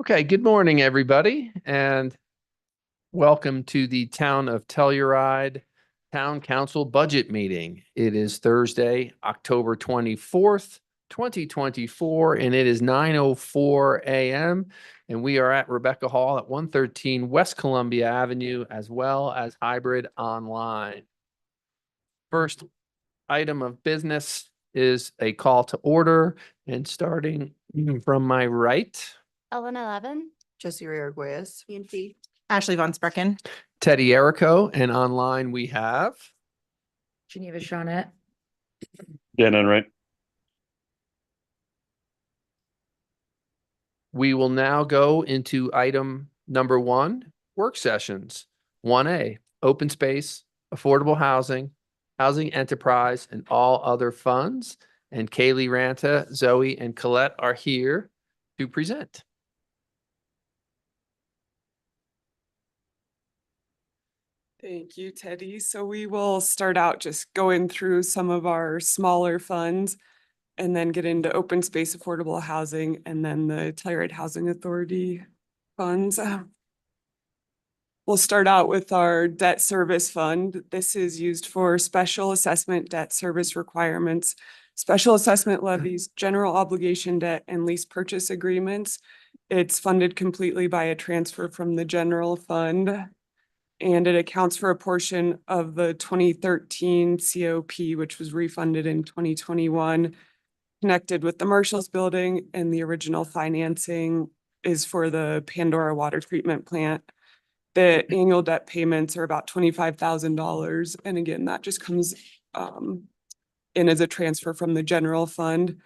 Okay, good morning, everybody, and welcome to the Town of Telluride Town Council Budget Meeting. It is Thursday, October 24th, 2024, and it is 9:04 a.m. And we are at Rebecca Hall at 113 West Columbia Avenue, as well as hybrid online. First item of business is a call to order, and starting from my right, Ellen 11. Josie Arguez. Ian Fee. Ashley Von Sprecken. Teddy Erico, and online we have Geneva Shawnette. Dan Enright. We will now go into item number 1, work sessions. 1A, open space, affordable housing, housing enterprise, and all other funds. And Kaylee Ranta, Zoe, and Colette are here to present. Thank you, Teddy. So we will start out just going through some of our smaller funds and then get into open space, affordable housing, and then the Telluride Housing Authority funds. We'll start out with our debt service fund. This is used for special assessment debt service requirements, special assessment levies, general obligation debt, and lease purchase agreements. It's funded completely by a transfer from the general fund. And it accounts for a portion of the 2013 COP, which was refunded in 2021, connected with the Marshalls building, and the original financing is for the Pandora water treatment plant. The annual debt payments are about $25,000. And again, that just comes in as a transfer from the general fund.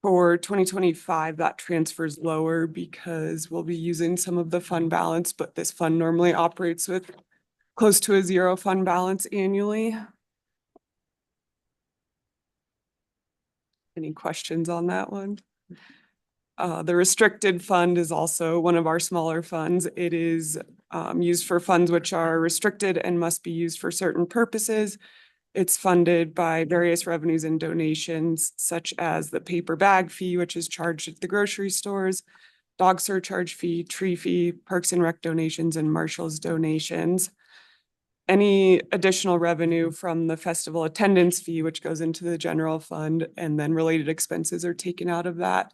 For 2025, that transfers lower because we'll be using some of the fund balance, but this fund normally operates with close to a 0 fund balance annually. Any questions on that one? The restricted fund is also one of our smaller funds. It is used for funds which are restricted and must be used for certain purposes. It's funded by various revenues and donations, such as the paper bag fee, which is charged at the grocery stores, dog surcharge fee, tree fee, Parks and Rec donations, and Marshalls donations. Any additional revenue from the festival attendance fee, which goes into the general fund, and then related expenses are taken out of that.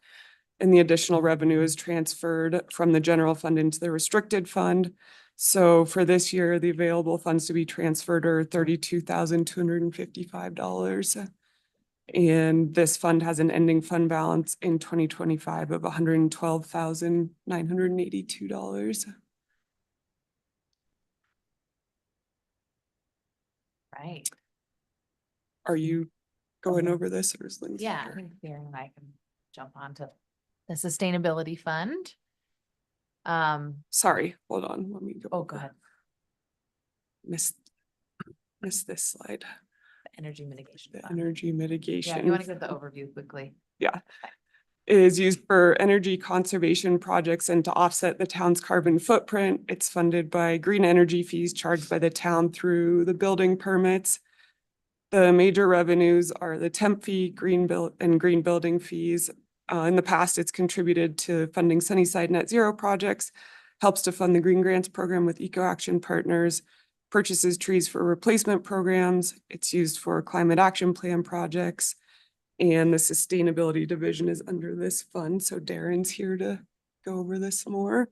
And the additional revenue is transferred from the general fund into the restricted fund. So for this year, the available funds to be transferred are $32,255. And this fund has an ending fund balance in 2025 of $112,982. Right. Are you going over this, or is Lindsay? Yeah, I think Darren and I can jump onto the sustainability fund. Sorry, hold on. Let me go. Oh, go ahead. Missed this slide. The energy mitigation The fund. energy mitigation. Yeah, you want to give the overview quickly? Yeah. It is used for energy conservation projects and to offset the town's carbon footprint. It's funded by green energy fees charged by the town through the building permits. The major revenues are the temp fee, green building fees. In the past, it's contributed to funding Sunnyside Net Zero projects, helps to fund the Green Grants program with Eco Action Partners, purchases trees for replacement programs. It's used for climate action plan projects. And the sustainability division is under this fund. So Darren's here to go over this more.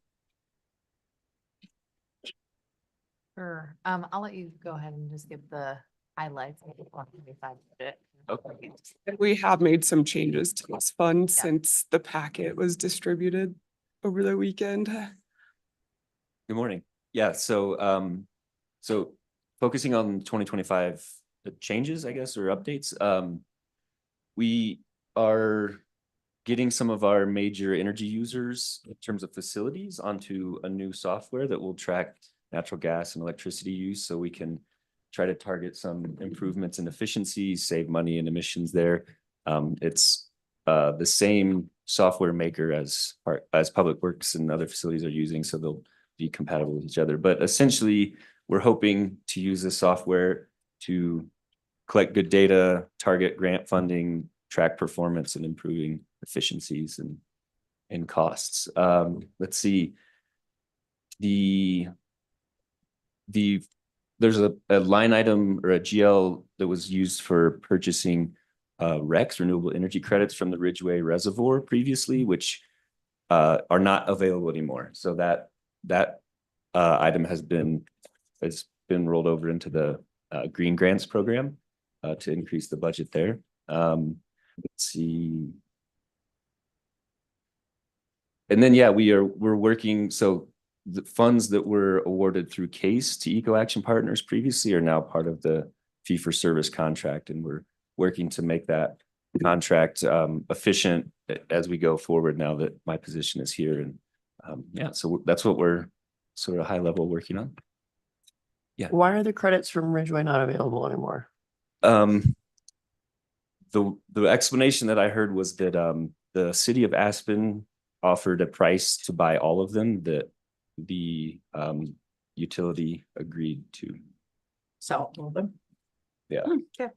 Sure. I'll let you go ahead and just give the highlights of the 125 budget. Okay. And we have made some changes to this fund Yeah. since the packet was distributed over the weekend. Good morning. Yeah, so focusing on 2025 changes, I guess, or updates, we are getting some of our major energy users in terms of facilities onto a new software that will track natural gas and electricity use, so we can try to target some improvements in efficiency, save money and emissions there. It's the same software maker as Public Works and other facilities are using, so they'll be compatible with each other. But essentially, we're hoping to use this software to collect good data, target grant funding, track performance, and improving efficiencies and costs. Let's see. There's a line item or a GL that was used for purchasing RECs, renewable energy credits from the Ridgeway Reservoir previously, which are not available anymore. So that item has been rolled over into the Green Grants program to increase the budget there. Let's see. And then, yeah, we're working. So the funds that were awarded through CASE to Eco Action Partners previously are now part of the fee-for-service contract, and we're working to make that contract efficient as we go forward now that my position is here. And yeah, so that's what we're sort of high level working on. Why are the credits from Ridgeway not available anymore? The explanation that I heard was that the city of Aspen offered a price to buy all of them that the utility agreed to. So, Yeah. Okay.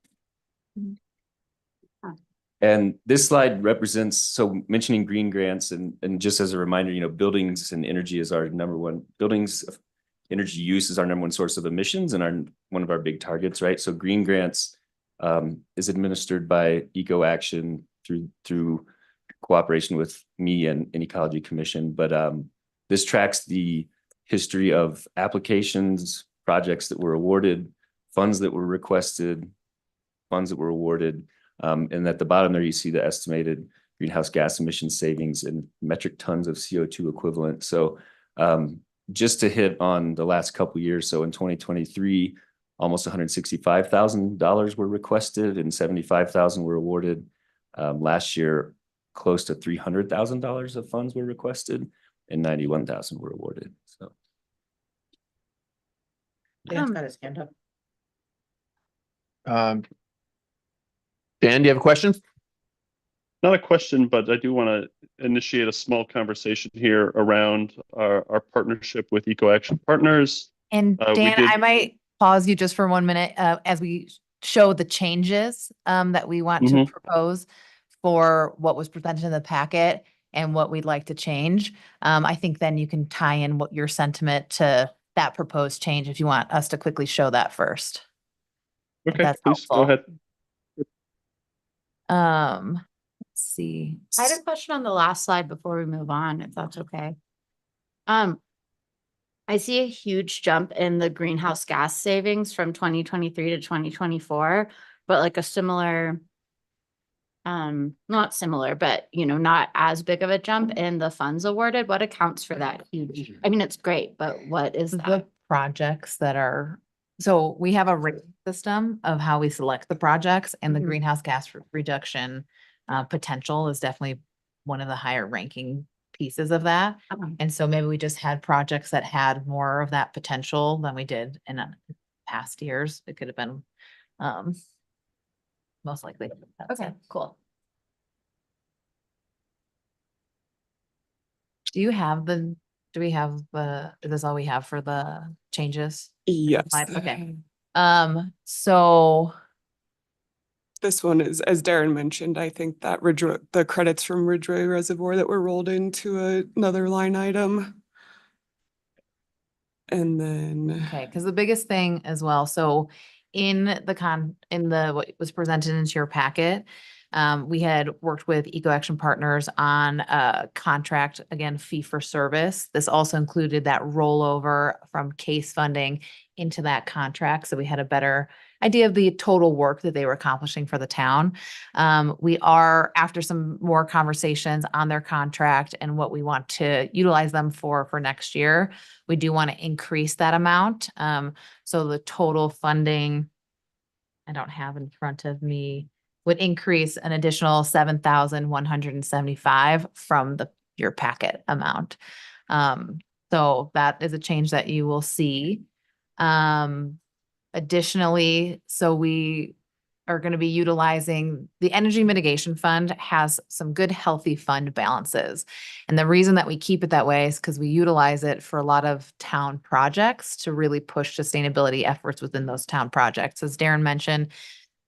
And this slide represents, so mentioning green grants and just as a reminder, you know, buildings and energy is our number one, energy use is our number one source of emissions and one of our big targets, right? So green grants is administered by Eco Action through cooperation with me and Ecology Commission. But this tracks the history of applications, projects that were awarded, funds that were requested, funds that were awarded. And at the bottom there, you see the estimated greenhouse gas emission savings in metric tons of CO2 equivalent. So just to hit on the last couple of years, so in 2023, almost $165,000 were requested and 75,000 were awarded. Last year, close to $300,000 of funds were requested and 91,000 were awarded. So Dan's got his hand up. Dan, do you have a question? Not a question, but I do want to initiate a small conversation here around our partnership with Eco Action Partners. And we Dan, did- I might pause you just for 1 minute as we show the changes that we want to propose for what was presented in the packet and what we'd like to change. I think then you can tie in what your sentiment to that proposed change if you want us to quickly show that first. if Okay, that's please go helpful. ahead. Let's see. I had a question on the last slide before we move on, if that's okay. I see a huge jump in the greenhouse gas savings from 2023 to 2024, but like a similar, not similar, but you know, not as big of a jump in the funds awarded. What accounts for that huge? I mean, it's great, but what is The that? projects that are, so we have a rating system of how we select the projects, and the Mhm. greenhouse gas reduction potential is definitely one of the higher ranking pieces of that. And so maybe we just had projects that had more of that potential than we did in past years. It could have been most likely. Okay, cool. Do we have is this all we have for the changes? Yes. Okay. So This one is, as Darren mentioned, I think that the credits from Ridgeway Reservoir that were rolled into another line item. And then. okay, because the biggest thing as well, so in the what was presented into your packet, we had worked with Eco Action Partners on a contract, again, fee for service. This also included that rollover from CASE funding into that contract. So we had a better idea of the total work that they were accomplishing for the town. We are, after some more conversations on their contract and what we want to utilize them for next year, we do want to increase that amount. So the total funding, I don't have in front of me, would increase an additional 7,175 from your packet amount. So that is a change that you will see. Additionally, so we are going to be utilizing the Energy Mitigation Fund has some good, healthy fund balances. And the reason that we keep it that way is because we utilize it for a lot of town projects to really push sustainability efforts within those town projects. As Darren mentioned,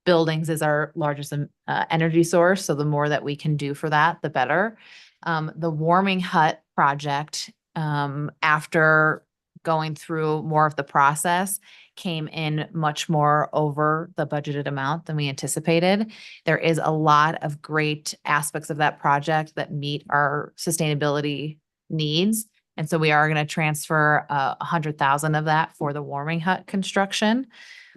buildings is our largest energy source. So the more that we can do for that, the better. The warming hut project, after going through more of the process, came in much more over the budgeted amount than we anticipated. There is a lot of great aspects of that project that meet our sustainability needs. And so we are going to transfer 100,000 of that for the warming hut construction.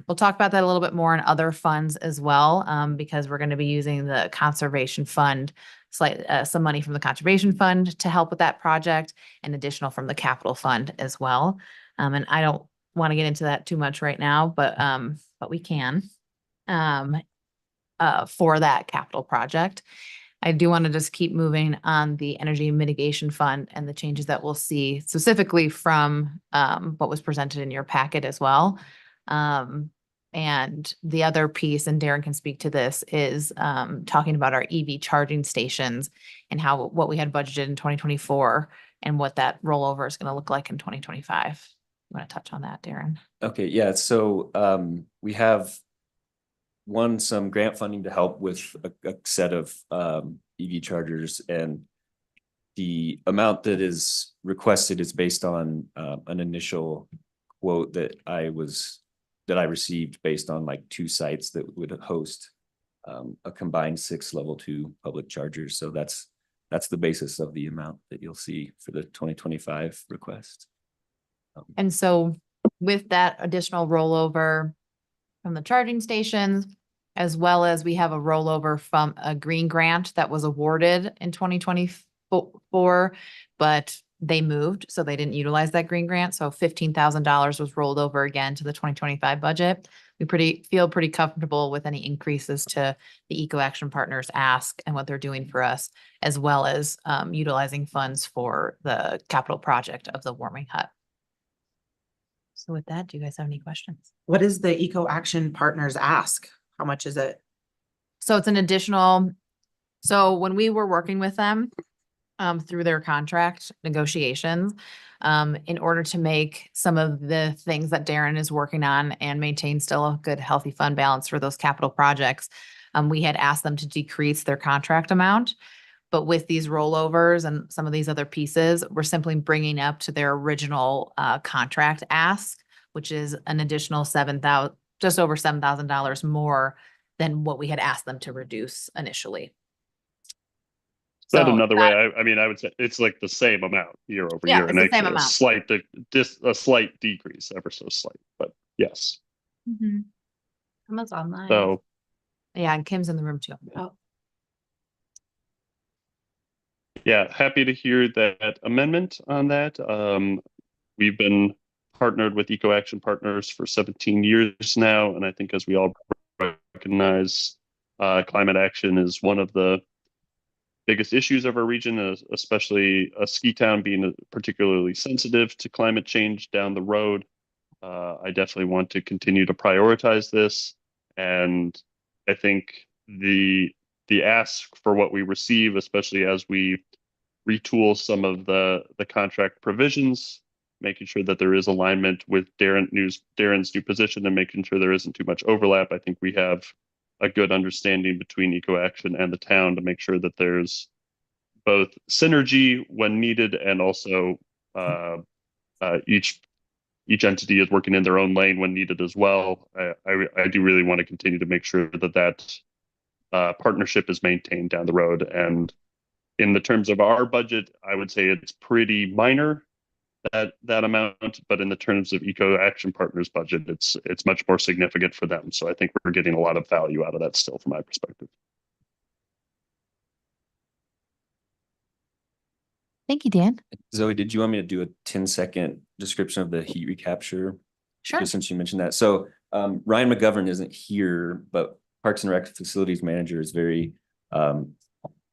We'll talk about that a little bit more in other funds as well, because we're going to be using the conservation fund, some money from the conservation fund to help with that project, and additional from the capital fund as well. And I don't want to get into that too much right now, but we can for that capital project. I do want to just keep moving on the energy mitigation fund and the changes that we'll see specifically from what was presented in your packet as well. And the other piece, and Darren can speak to this, is talking about our EV charging stations and what we had budgeted in 2024 and what that rollover is going to look like in 2025. You want to touch on that, Darren? Okay, yeah, so we have some grant funding to help with a set of EV chargers, and the amount that is requested is based on an initial quote that I received based on like 2 sites that would host a combined 6 level 2 public chargers. So that's the basis of the amount that you'll see for the 2025 request. And so with that additional rollover from the charging stations, as well as we have a rollover from a green grant that was awarded in 2024, but they moved, so they didn't utilize that green grant. So $15,000 was rolled over again to the 2025 budget. We feel pretty comfortable with any increases to the Eco Action Partners ask and what they're doing for us, as well as utilizing funds for the capital project of the warming hut. So with that, do you guys have any questions? What is the Eco Action Partners ask? How much is it? So it's an additional, so when we were working with them through their contract negotiations, in order to make some of the things that Darren is working on and maintain still a good, healthy fund balance for those capital projects, we had asked them to decrease their contract amount. But with these rollovers and some of these other pieces, we're simply bringing up to their original contract ask, which is an additional just over $7,000 more than what we had asked them to reduce initially. Said So another that- way, I mean, I would say it's like the same amount year over Yeah, year, and it's the same actually a slight decrease, ever so slight, but yes. Mhm. Someone's online. So Yeah, and Kim's in the room too. Oh, yeah, happy to hear that amendment on that. We've been partnered with Eco Action Partners for 17 years now, and I think as we all recognize, climate action is one of the biggest issues of our region, especially a ski town being particularly sensitive to climate change down the road. I definitely want to continue to prioritize this, and I think the ask for what we receive, especially as we retool some of the contract provisions, making sure that there is alignment with Darren's new position and making sure there isn't too much overlap. I think we have a good understanding between Eco Action and the town to make sure that there's both synergy when needed, and also each entity is working in their own lane when needed as well. I do really want to continue to make sure that partnership is maintained down the road. And in the terms of our budget, I would say it's pretty minor, that amount, but in the terms of Eco Action Partners budget, it's much more significant for them. So I think we're getting a lot of value out of that still, from my perspective. Thank you, Dan. Zoe, did you want me to do a 10-second description of the heat recapture? Sure. Just since you mentioned that. So Ryan McGovern isn't here, but Parks and Rec Facilities Manager is very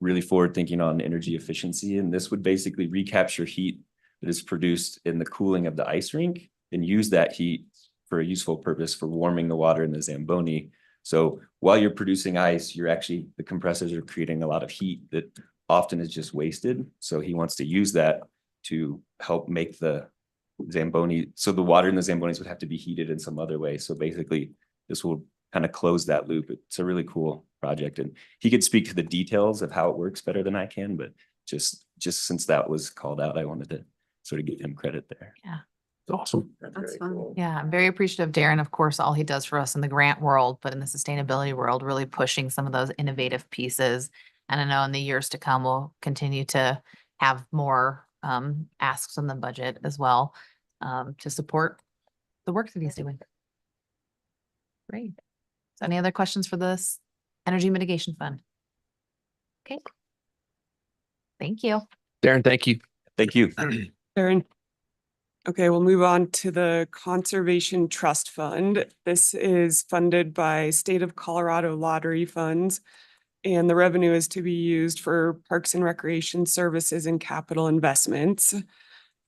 really forward thinking on energy efficiency. And this would basically recapture heat that is produced in the cooling of the ice rink and use that heat for a useful purpose for warming the water in the Zamboni. So while you're producing ice, the compressors are creating a lot of heat that often is just wasted. So he wants to use that to help make the Zamboni, so the water in the Zambonis would have to be heated in some other way. So basically this will kind of close that loop. It's a really cool project, and he could speak to the details of how it works better than I can, but just since that was called out, I wanted to sort of give him credit there. It's awesome. That's fun. Yeah, I'm very appreciative of Darren, of course, all he does for us in the grant world, but in the sustainability world, really pushing some of those innovative pieces. And I know in the years to come, we'll continue to have more asks in the budget as well to support the work that he's doing. Great. So any other questions for this Energy Mitigation Fund? Okay. Thank you. Darren, thank you. Thank you. Erin. Okay, we'll move on to the Conservation Trust Fund. This is funded by State of Colorado lottery funds. And the revenue is to be used for parks and recreation services and capital investments.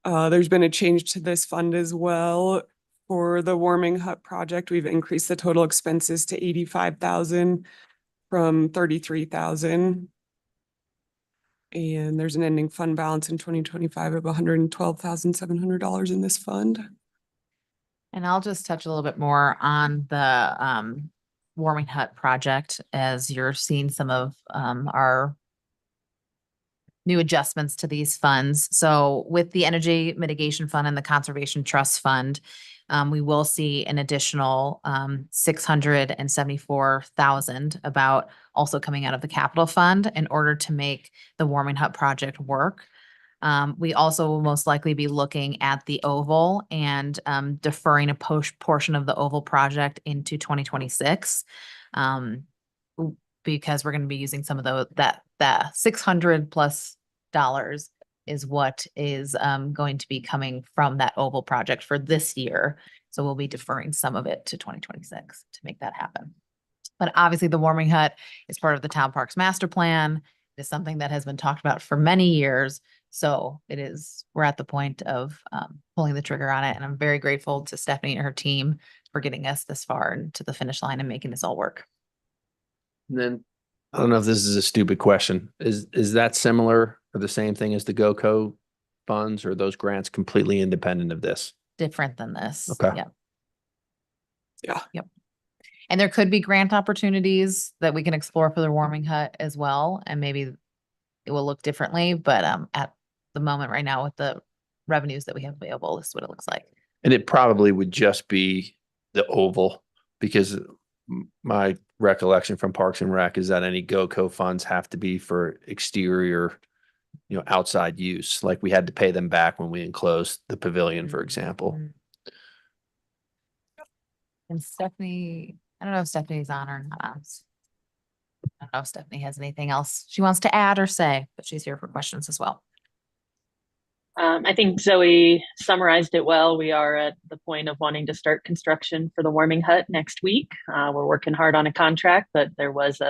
There's been a change to this fund as well. For the warming hut project, we've increased the total expenses to 85,000 from 33,000. And there's an ending fund balance in 2025 of $112,700 in this fund. And I'll just touch a little bit more on the warming hut project as you're seeing some of our new adjustments to these funds. So with the Energy Mitigation Fund and the Conservation Trust Fund, we will see an additional 674,000 about also coming out of the capital fund in order to make the warming hut project work. We also will most likely be looking at the Oval and deferring a portion of the Oval project into 2026. Because we're going to be using some of that $600+ is what is going to be coming from that Oval project for this year. So we'll be deferring some of it to 2026 to make that happen. But obviously the warming hut is part of the Town Parks Master Plan. It's something that has been talked about for many years. So we're at the point of pulling the trigger on it. And I'm very grateful to Stephanie and her team for getting us this far and to the finish line and making this all work. And then, I don't know if this is a stupid question. Is that similar or the same thing as the GoCo funds, or are those grants completely independent of this? Different than this. Okay. Yep. Yeah. Yep. And there could be grant opportunities that we can explore for the warming hut as well. And maybe it will look differently, but at the moment right now with the revenues that we have available, this is what it looks like. And it probably would just be the Oval, because my recollection from Parks and Rec is that any GoCo funds have to be for exterior, outside use. Like we had to pay them back when we enclosed the pavilion, for example. Mhm. And Stephanie, I don't know if Stephanie's on or not. I don't know if Stephanie has anything else she wants to add or say, but she's here for questions as well. I think Zoe summarized it well. We are at the point of wanting to start construction for the warming hut next week. We're working hard on a contract, but there was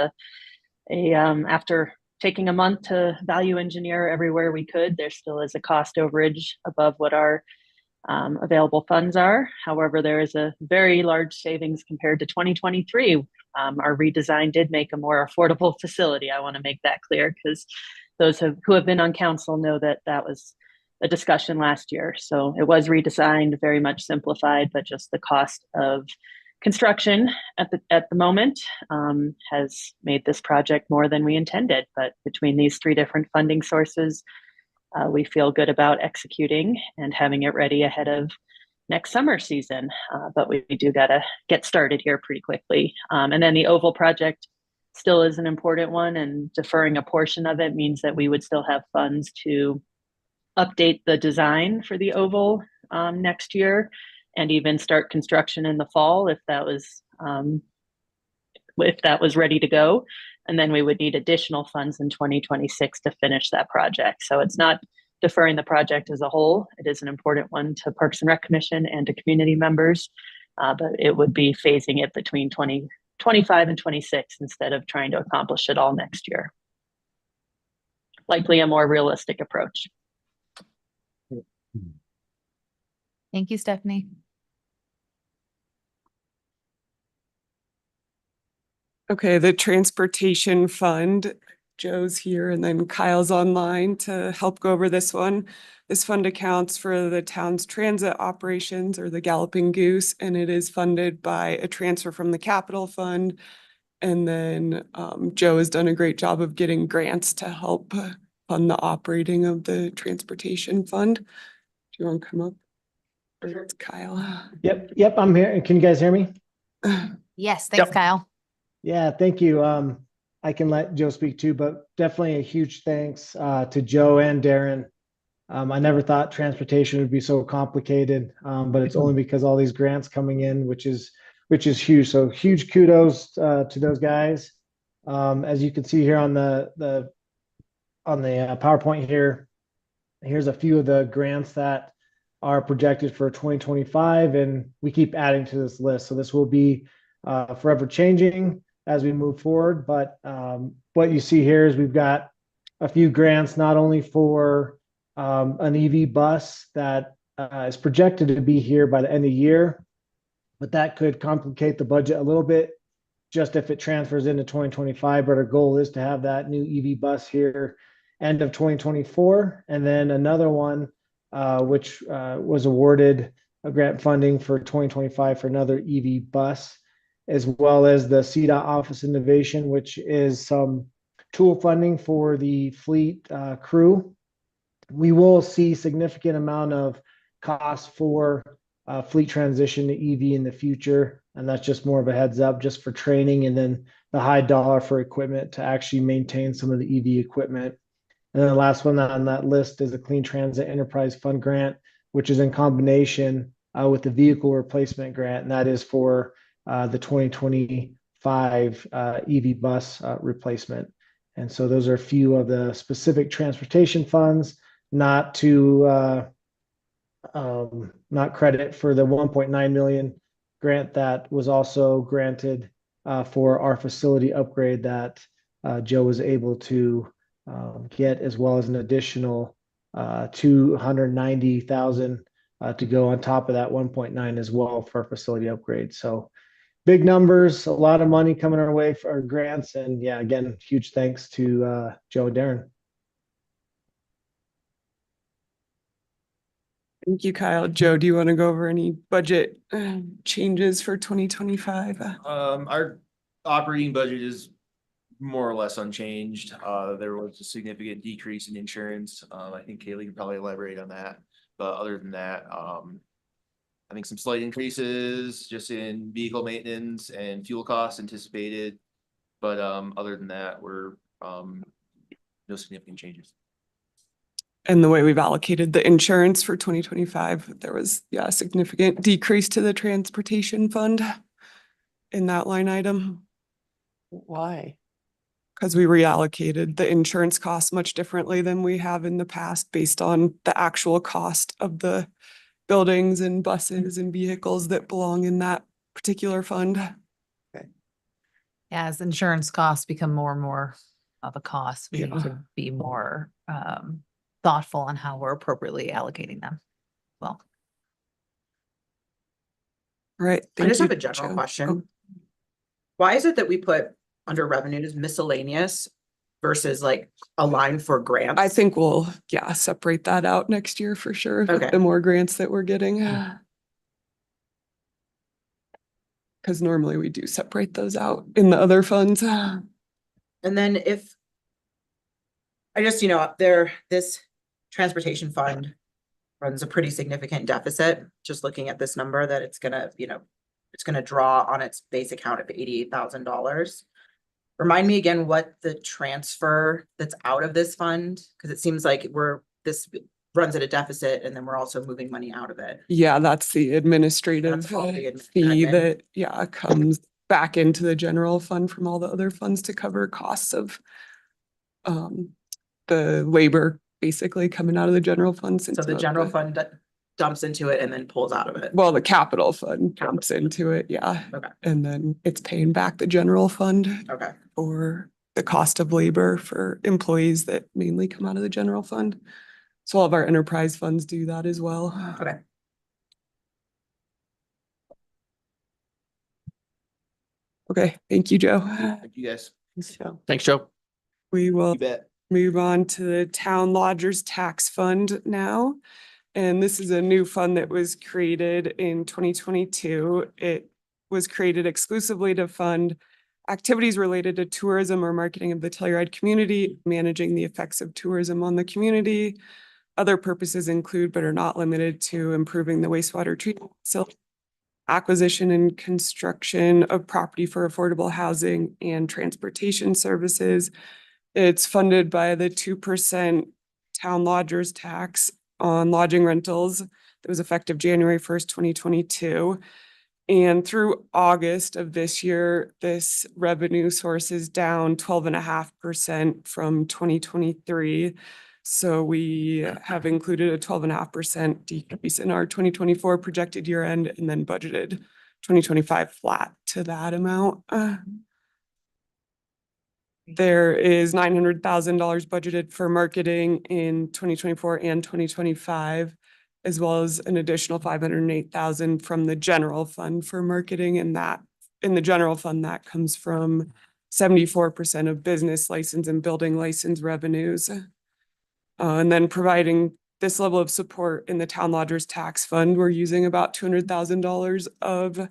after taking a month to value engineer everywhere we could, there still is a cost overage above what our available funds are. However, there is a very large savings compared to 2023. Our redesign did make a more affordable facility. I want to make that clear because those who have been on council know that was a discussion last year. So it was redesigned, very much simplified, but just the cost of construction at the moment has made this project more than we intended. But between these three different funding sources, we feel good about executing and having it ready ahead of next summer season. But we do got to get started here pretty quickly. And then the Oval project still is an important one, and deferring a portion of it means that we would still have funds to update the design for the Oval next year, and even start construction in the fall if that was ready to go. And then we would need additional funds in 2026 to finish that project. So it's not deferring the project as a whole. It is an important one to Parks and Rec Commission and to community members, but it would be phasing it between 2025 and 26 instead of trying to accomplish it all next year. Likely a more realistic approach. Thank you, Stephanie. Okay, the Transportation Fund. Joe's here and then Kyle's online to help go over this one. This fund accounts for the town's transit operations or the Galloping Goose, and it is funded by a transfer from the capital fund. And then Joe has done a great job of getting grants to help fund the operating of the transportation fund. Do you want to come up? Or it's Kyle. Yep, I'm here. Can you guys hear me? Yes, thanks, Yep. Kyle. Yeah, thank you. I can let Joe speak too, but definitely a huge thanks to Joe and Darren. I never thought transportation would be so complicated, but it's only because all these grants coming in, which is huge. So huge kudos to those guys. As you can see here on the PowerPoint here, here's a few of the grants that are projected for 2025, and we keep adding to this list. So this will be forever changing as we move forward. But what you see here is we've got a few grants, not only for an EV bus that is projected to be here by the end of the year, but that could complicate the budget a little bit just if it transfers into 2025. But our goal is to have that new EV bus here end of 2024. And then another one, which was awarded a grant funding for 2025 for another EV bus, as well as the CDOT Office Innovation, which is some tool funding for the fleet crew. We will see significant amount of costs for fleet transition to EV in the future. And that's just more of a heads up just for training, and then the high dollar for equipment to actually maintain some of the EV equipment. And then the last one on that list is the Clean Transit Enterprise Fund grant, which is in combination with the vehicle replacement grant. And that is for the 2025 EV bus replacement. And so those are a few of the specific transportation funds, not credit for the 1.9 million grant that was also granted for our facility upgrade that Joe was able to get, as well as an additional 290,000 to go on top of that 1.9 as well for our facility upgrade. So big numbers, a lot of money coming our way for our grants. And yeah, again, huge thanks to Joe and Darren. Thank you, Kyle. Joe, do you want to go over any budget changes for 2025? Our operating budget is more or less unchanged. There was a significant decrease in insurance. I think Kaylee could probably elaborate on that. But other than that, I think some slight increases just in vehicle maintenance and fuel costs anticipated. But other than that, we're no significant changes. And the way we've allocated the insurance for 2025, there was, yeah, a significant decrease to the transportation fund in that line item. Why? Because we reallocated the insurance costs much differently than we have in the past based on the actual cost of the buildings and buses and vehicles that belong in that particular fund. As insurance costs become more and more of a cost, we need Yeah. to be more thoughtful on how we're appropriately allocating them. Well, Right. I just Thank have you, a general Joe. question. Why is it that we put under revenues miscellaneous versus like a line for grants? I think we'll, yeah, separate that out next year for sure. with Okay. The more grants that we're getting. Because normally we do separate those out in the other funds. And then if I just, this transportation fund runs a pretty significant deficit, just looking at this number that it's gonna draw on its base account of $88,000. Remind me again what the transfer that's out of this fund, because it seems like this runs at a deficit and then we're also moving money out of it. Yeah, that's the administrative That's all the fee admin. that, yeah, comes back into the general fund from all the other funds to cover costs of the labor basically coming out of the general fund. So the general fund dumps into it and then pulls out of it. Well, the capital fund dumps into it, yeah. Okay. And then it's paying back the general fund Okay. for the cost of labor for employees that mainly come out of the general fund. So all of our enterprise funds do that as well. Okay. Okay, thank you, Joe. Thank you guys. Thanks, Joe. Thanks, Joe. We will You bet. move on to the Town Lodgers Tax Fund now. And this is a new fund that was created in 2022. It was created exclusively to fund activities related to tourism or marketing of the Telluride community, managing the effects of tourism on the community. Other purposes include, but are not limited to, improving the wastewater treatment facility, acquisition and construction of property for affordable housing and transportation services. It's funded by the 2% town lodgers tax on lodging rentals that was effective January 1st, 2022. And through August of this year, this revenue source is down 12.5% from 2023. So we have included a 12.5% decrease in our 2024 projected year end and then budgeted 2025 flat to that amount. There is $900,000 budgeted for marketing in 2024 and 2025, as well as an additional $508,000 from the general fund for marketing. And that in the general fund, that comes from 74% of business license and building license revenues. And then providing this level of support in the Town Lodgers Tax Fund, we're using about $200,000 of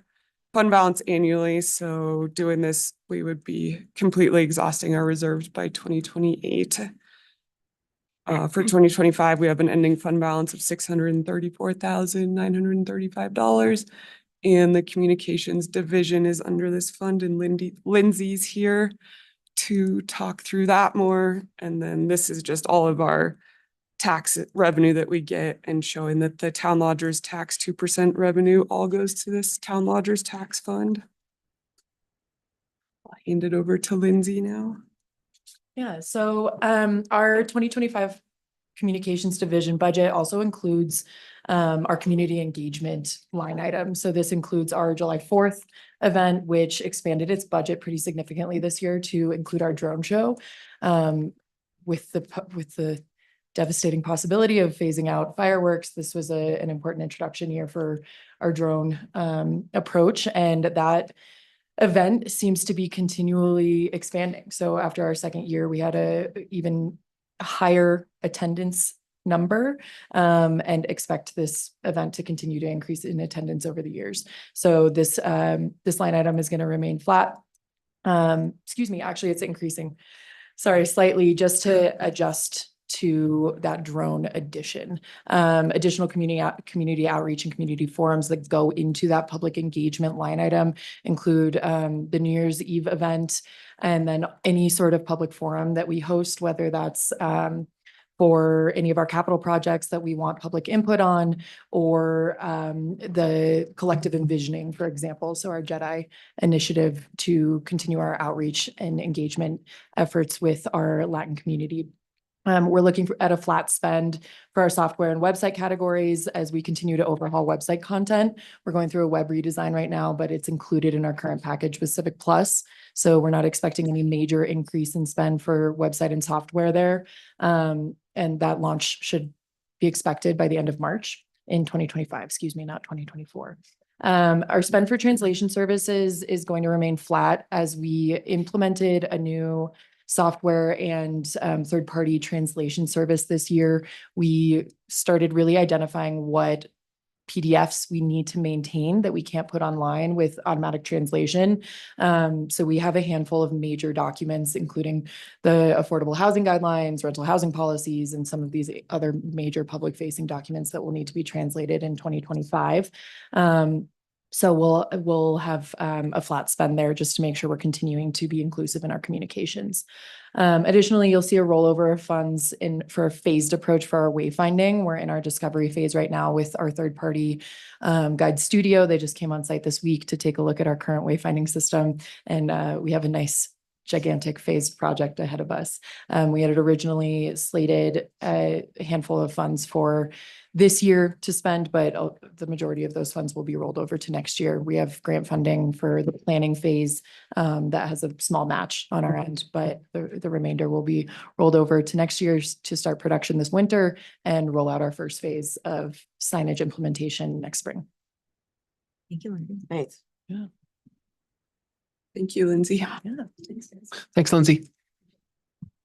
fund balance annually. So doing this, we would be completely exhausting our reserves by 2028. For 2025, we have an ending fund balance of $634,935. And the communications division is under this fund, and Lindsay's here to talk through that more. And then this is just all of our tax revenue that we get, and showing that the town lodgers tax 2% revenue all goes to this town lodgers tax fund. I'll hand it over to Lindsay now. Yeah, so our 2025 communications division budget also includes our community engagement line item. So this includes our July 4th event, which expanded its budget pretty significantly this year to include our drone show. With the devastating possibility of phasing out fireworks, this was an important introduction year for our drone approach, and that event seems to be continually expanding. So after our second year, we had a even higher attendance number, and expect this event to continue to increase in attendance over the years. So this line item is going to remain flat. Excuse me, actually it's increasing, sorry, slightly, just to adjust to that drone addition. Additional community outreach and community forums that go into that public engagement line item include the New Year's Eve event, and then any sort of public forum that we host, whether that's for any of our capital projects that we want public input on, or the collective envisioning, for example. So our JEDI initiative to continue our outreach and engagement efforts with our Latin community. We're looking at a flat spend for our software and website categories as we continue to overhaul website content. We're going through a web redesign right now, but it's included in our current package with Civic Plus. So we're not expecting any major increase in spend for website and software there. And that launch should be expected by the end of March in 2025, excuse me, not 2024. Our spend for translation services is going to remain flat as we implemented a new software and third-party translation service this year. We started really identifying what PDFs we need to maintain that we can't put online with automatic translation. So we have a handful of major documents, including the affordable housing guidelines, rental housing policies, and some of these other major public-facing documents that will need to be translated in 2025. So we'll have a flat spend there just to make sure we're continuing to be inclusive in our communications. Additionally, you'll see a rollover of funds for a phased approach for our wayfinding. We're in our discovery phase right now with our third-party guide studio. They just came on site this week to take a look at our current wayfinding system, and we have a nice gigantic phased project ahead of us. We had originally slated a handful of funds for this year to spend, but the majority of those funds will be rolled over to next year. We have grant funding for the planning phase that has a small match on our end, but the remainder will be rolled over to next year to start production this winter and roll out our first phase of signage implementation next spring. Thank you, Lindsay. Nice. Yeah. Thank you, Lindsay. Yeah. Thanks, Lindsay.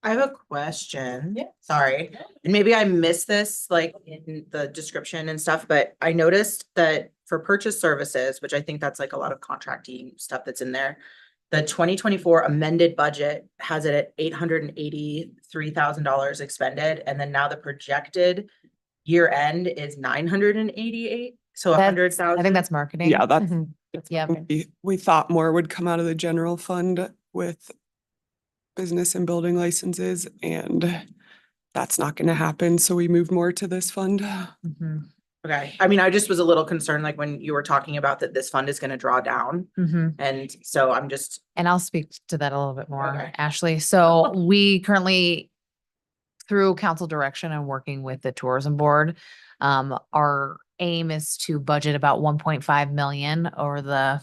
I have a question. Yeah. Sorry, and maybe I missed this like in the description and stuff, but I noticed that for purchase services, which I think that's like a lot of contracting stuff that's in there. The 2024 amended budget has it at $883,000 expended, and then now the projected year end is 988, so That's- 100,000. I think that's marketing. Yeah, that's, Mhm. Yeah. we thought more would come out of the general fund with business and building licenses, and that's not gonna happen, so we moved more to this fund. Mhm. Okay, I mean, I just was a little concerned, like when you were talking about that this fund is gonna draw down, Mhm. and so I'm just, And I'll speak to that a little bit more, Okay. Ashley. So we currently, through council direction and working with the tourism board, our aim is to budget about 1.5 million over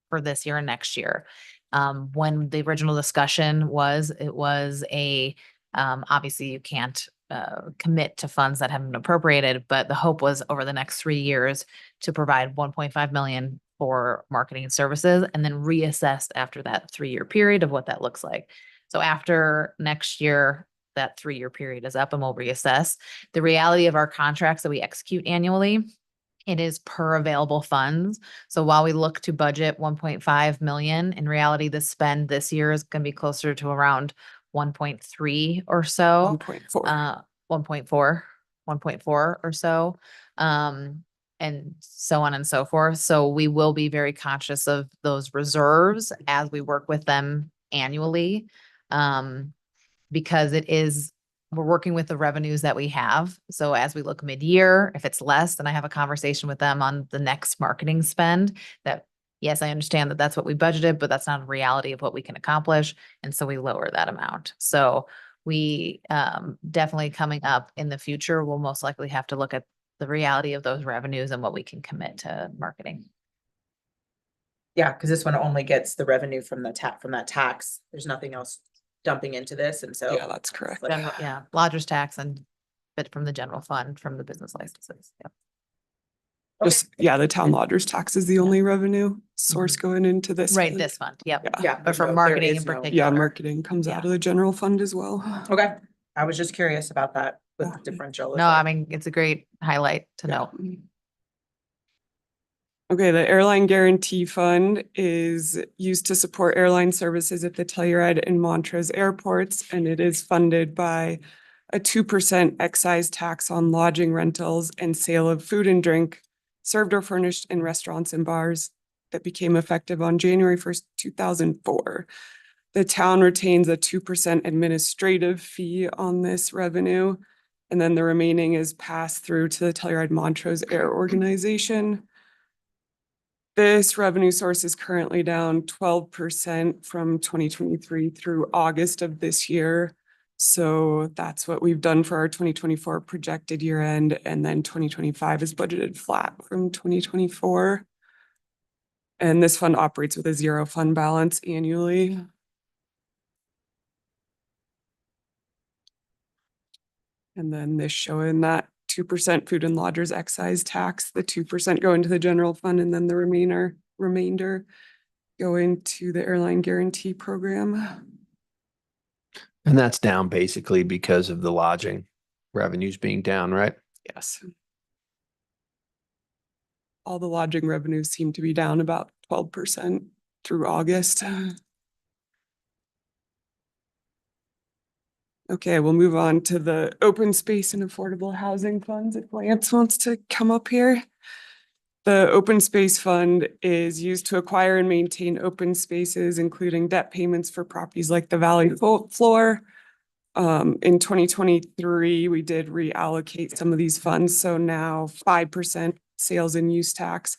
for this year and next year. When the original discussion was, it was obviously you can't commit to funds that haven't been appropriated, but the hope was over the next 3 years to provide 1.5 million for marketing and services, and then reassess after that 3-year period of what that looks like. So after next year, that 3-year period is up and we'll reassess. The reality of our contracts that we execute annually, it is per available funds. So while we look to budget 1.5 million, in reality, the spend this year is going to be closer to around 1.3 or so. 1.4. 1.4 or so. And so on and so forth. So we will be very conscious of those reserves as we work with them annually. Because we're working with the revenues that we have. So as we look mid-year, if it's less, then I have a conversation with them on the next marketing spend that, yes, I understand that that's what we budgeted, but that's not a reality of what we can accomplish. And so we lower that amount. So we definitely coming up in the future, we'll most likely have to look at the reality of those revenues and what we can commit to marketing. yeah, because this one only gets the revenue from the from that tax. There's nothing else dumping into this, and so. Yeah, that's correct. Like- Yeah, lodger's tax and bit from the general fund from the business licenses. Yeah. Just, yeah, the town lodgers tax is the only revenue source going into this. Right, fund. this fund. Yep. Yeah. Yeah. But there's for no- there marketing is in no- particular. Yeah, marketing comes out Yeah. of the general fund as well. Okay, I was just curious about that with Yeah. differential. No, I mean, it's a great highlight to Yeah. note. Okay, the Airline Guarantee Fund is used to support airline services at the Telluride and Montrose airports, and it is funded by a 2% excise tax on lodging rentals and sale of food and drink served or furnished in restaurants and bars that became effective on January 1st, 2004. The town retains a 2% administrative fee on this revenue, and then the remaining is passed through to the Telluride Montrose Air Organization. This revenue source is currently down 12% from 2023 through August of this year. So that's what we've done for our 2024 projected year end, and then 2025 is budgeted flat from 2024. And this fund operates with a 0 fund balance annually. And then this showing that 2% food and lodgers excise tax, the 2% go into the general fund, and then the remainder go into the airline guarantee program. And that's down basically because of the lodging revenues being down, right? Yes. All the lodging revenues seem to be down about 12% through August. Okay, we'll move on to the open space and affordable housing funds if Lance wants to come up here. The open space fund is used to acquire and maintain open spaces, including debt payments for properties like the Valley Floor. In 2023, we did reallocate some of these funds. So now 5% sales and use tax,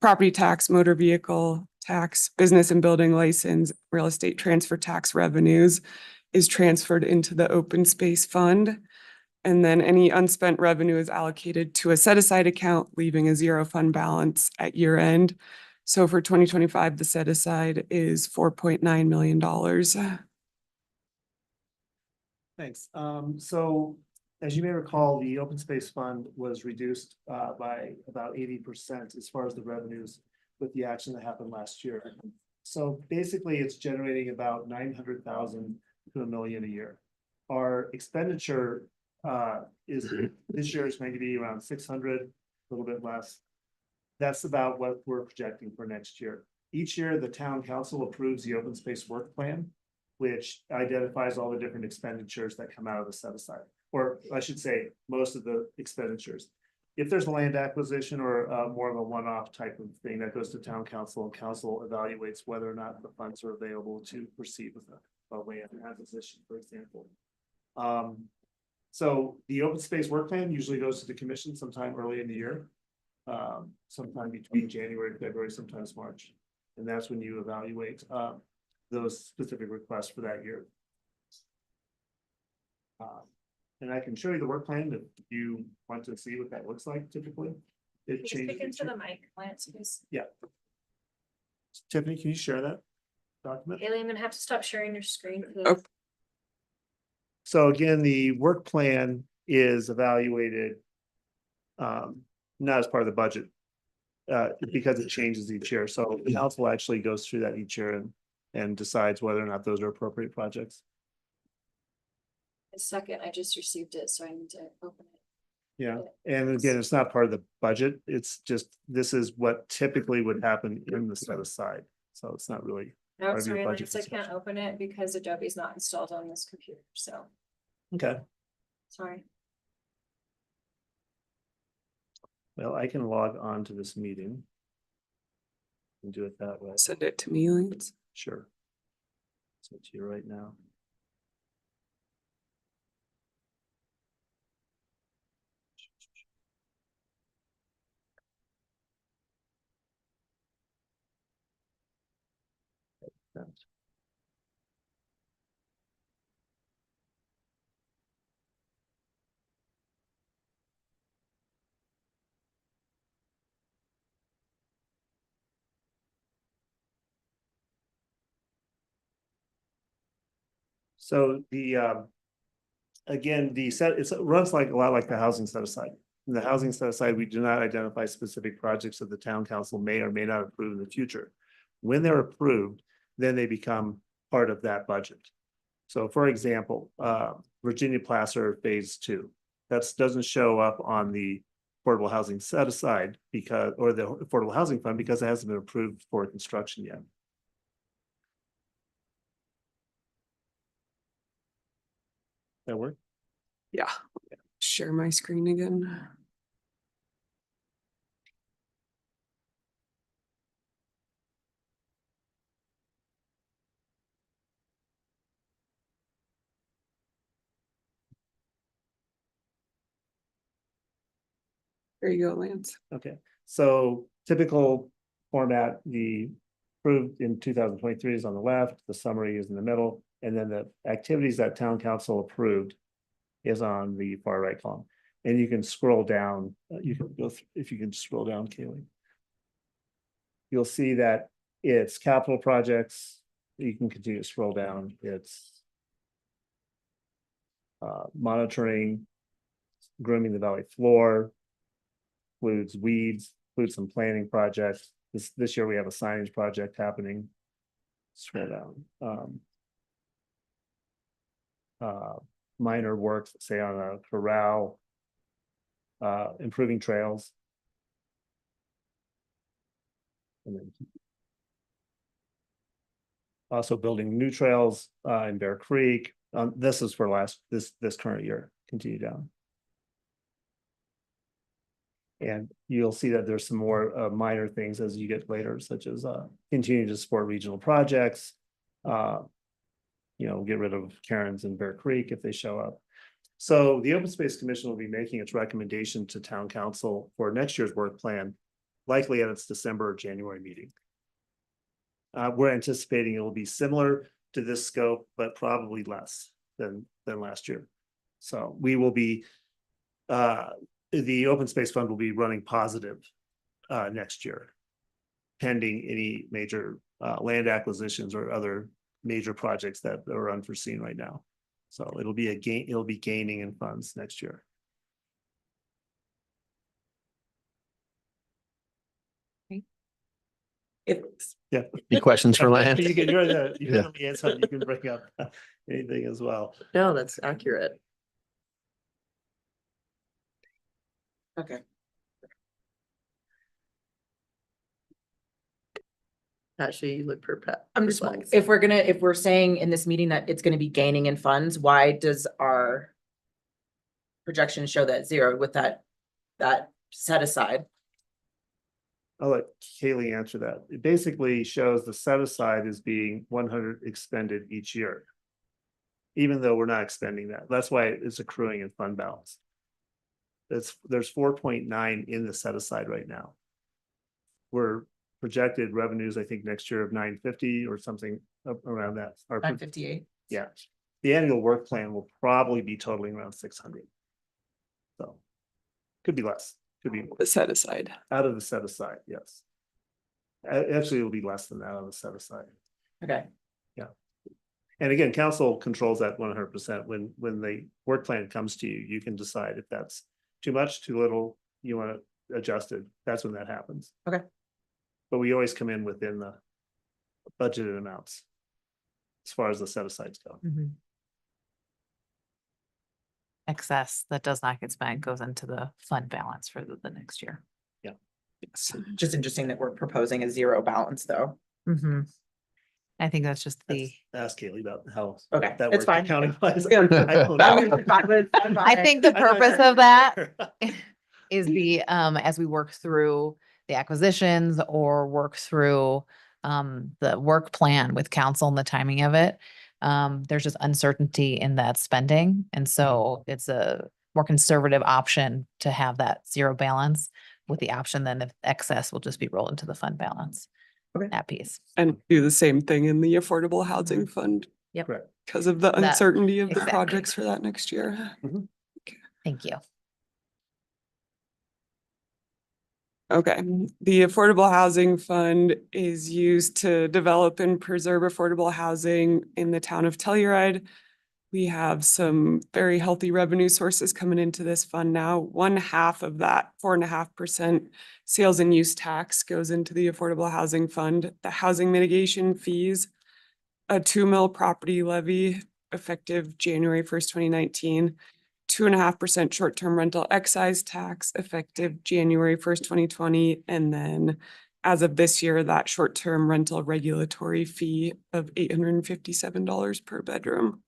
property tax, motor vehicle tax, business and building license, real estate transfer tax revenues is transferred into the open space fund. And then any unspent revenue is allocated to a set aside account, leaving a 0 fund balance at year end. So for 2025, the set aside is $4.9 million. Thanks. So as you may recall, the open space fund was reduced by about 80% as far as the revenues with the action that happened last year. So basically it's generating about 900,000 to $1 million a year. our expenditure is this year is going to be around 600, a little bit less. That's about what we're projecting for next year. Each year, the town council approves the open space work plan, which identifies all the different expenditures that come out of the set aside, or I should say, most of the expenditures. If there's a land acquisition or more of a one-off type of thing that goes to town council, and council evaluates whether or not the funds are available to proceed with a land acquisition, for example. So the open space work plan usually goes to the commission sometime early in the year. Sometime between January and February, sometimes March. And that's when you evaluate those specific requests for that year. And I can show you the work plan if you want to see what that looks like typically. It changes. each year. mic, Lance, please. Yeah. Tiffany, can you share that document? Haley, I'm gonna have to stop sharing your screen. Oh. So again, the work plan is evaluated not as part of the budget because it changes each year. So the council actually goes through that each year and decides whether or not those are appropriate projects. A second, I just received it, so I need to open it. Yeah, and again, it's not part of the budget. It's just, this is what typically would happen in the set aside. So it's not really. No, part of your sorry, budget Lance, I can't discussion. open it because Adobe's not installed on this computer, so Okay, sorry. well, I can log on to this meeting. And do it that way. Send it to me, Lance. Sure. Send it to you right now. So the again, the set, it runs like a lot like the housing set aside. In the housing set aside, we do not identify specific projects that the town council may or may not approve in the future. When they're approved, then they become part of that budget. So for example, Virginia Placer Phase 2, that doesn't show up on the affordable housing set aside because, or the affordable housing fund, because it hasn't been approved for construction yet. That work? Yeah. Share my screen again. There you go, Lance. Okay, so typical format, the approved in 2023 is on the left, the summary is in the middle, and then the activities that town council approved is on the far right column. And you can scroll down, you can go, if you can scroll down, Kaylee. You'll see that it's capital projects. You can continue to scroll down. It's monitoring, grooming the valley floor, includes weeds, includes some planning projects. This year we have a signage project happening. Scroll down. Minor works, say on a corral, improving trails. And then also building new trails in Bear Creek. This is for this current year. Continue down. And you'll see that there's some more minor things as you get later, such as continue to support regional projects. Get rid of Karen's in Bear Creek if they show up. So the Open Space Commission will be making its recommendation to town council for next year's work plan, likely at its December or January meeting. We're anticipating it will be similar to this scope, but probably less than last year. So we will be, the Open Space Fund will be running positive next year, pending any major land acquisitions or other major projects that are unforeseen right now. So it'll be a gain, it'll be gaining in funds next year. If, Yeah. Any questions for Lance? You can, you're the Yeah. liaison, you can bring up anything as well. No, that's accurate. okay, Actually, you look perplexed. I'm just, if we're saying in this meeting that it's gonna be gaining in funds, why does our projection show that zero with that set aside? I'll let Kaylee answer that. It basically shows the set aside is being 100 expended each year. Even though we're not expending that, that's why it's accruing in fund balance. There's 4.9 in the set aside right now. We're projected revenues, I think next year of 950 or something around that. Our 958. Yeah, the annual work plan will probably be totaling around 600. So could be less, could be more. The set aside. Out of the set aside, yes. Actually, it'll be less than that on the set aside. Okay, And again, council controls that 100%. When the work plan comes to you, you can decide if that's too much, too little, you want to adjust it. That's when that happens. Okay. But we always come in within the budgeted amounts as far as the set asides go. Excess that does not get spent goes into the fund balance for the next year. just interesting that we're proposing a zero balance though. I think that's just the, Ask Kaylee about how Okay, that it's works fine. accounting wise. Yeah. I I think the purpose of that is as we work through the acquisitions or work through the work plan with council and the timing of it. There's just uncertainty in that spending. And so it's a more conservative option to have that zero balance with the option then if excess will just be rolled into the fund balance. Okay. That piece. And do the same thing in the Affordable Housing Fund Yep. Correct. because of the That- uncertainty of the exactly. projects for that next year. Thank you. Okay, the Affordable Housing Fund is used to develop and preserve affordable housing in the town of Telluride. We have some very healthy revenue sources coming into this fund now. 1/2 of that 4.5% sales and use tax goes into the Affordable Housing Fund. The housing mitigation fees, a 2 mil property levy effective January 1st, 2019. 2.5% short-term rental excise tax effective January 1st, 2020. And then as of this year, that short-term rental regulatory fee of $857 per bedroom.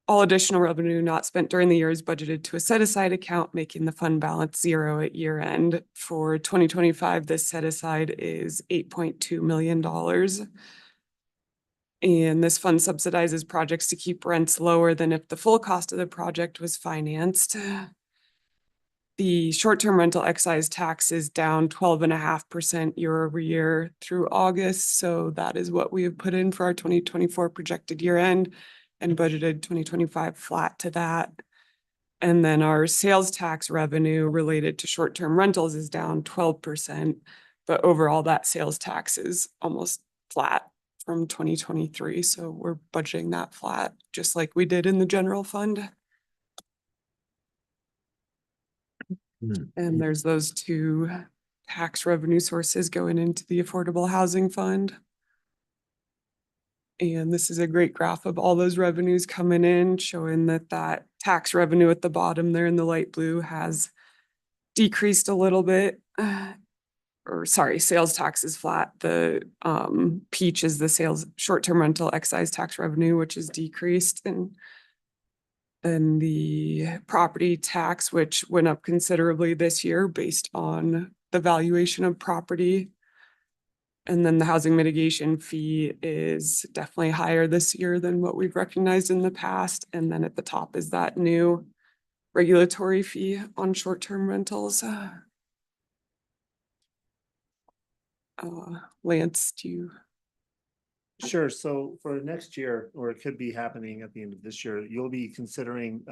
All additional revenue not spent during the year is budgeted to a set-aside account, making the fund balance zero at year end. For 2025, this set-aside is $8.2 million. And this fund subsidizes projects to keep rents lower than if the full cost of the project was financed. The short-term rental excise tax is down 12.5% year over year through August. So that is what we have put in for our 2024 projected year end and budgeted 2025 flat to that. And then our sales tax revenue related to short-term rentals is down 12%. But overall, that sales tax is almost flat from 2023. So we're budgeting that flat, just like we did in the general fund. And there's those two tax revenue sources going into the Affordable Housing Fund. And this is a great graph of all those revenues coming in, showing that that tax revenue at the bottom there in the light blue has decreased a little bit. Or sorry, sales tax is flat. The peach is the sales short-term rental excise tax revenue, which is decreased. And then the property tax, which went up considerably this year based on the valuation of property. And then the housing mitigation fee is definitely higher this year than what we've recognized in the past. And then at the top is that new regulatory fee on short-term rentals. Lance, do you? Sure. So for next year, or it could be happening at the end of this year, you'll be considering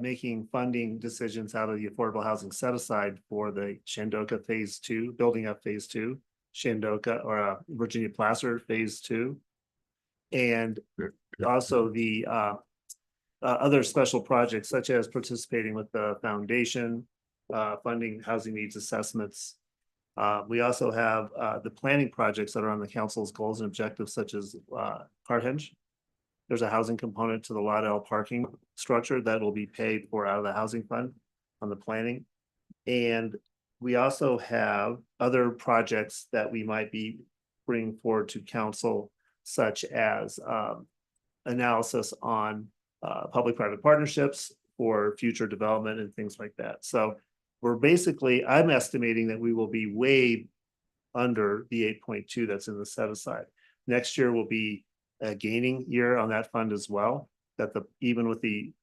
making funding decisions out of the affordable housing set aside for the Shandoka Phase 2, building up Phase 2, Shandoka or Virginia Placer Phase 2. And also the other special projects such as participating with the foundation, funding housing needs assessments, We also have the planning projects that are on the council's goals and objectives, such as Carthage. There's a housing component to the Lauderdale parking structure that will be paid for out of the housing fund on the planning. And we also have other projects that we might be bringing forward to council, such as analysis on public-private partnerships for future development and things like that. So we're basically, I'm estimating that we will be way under the 8.2 that's in the set aside. Next year will be a gaining year on that fund as well. That even with the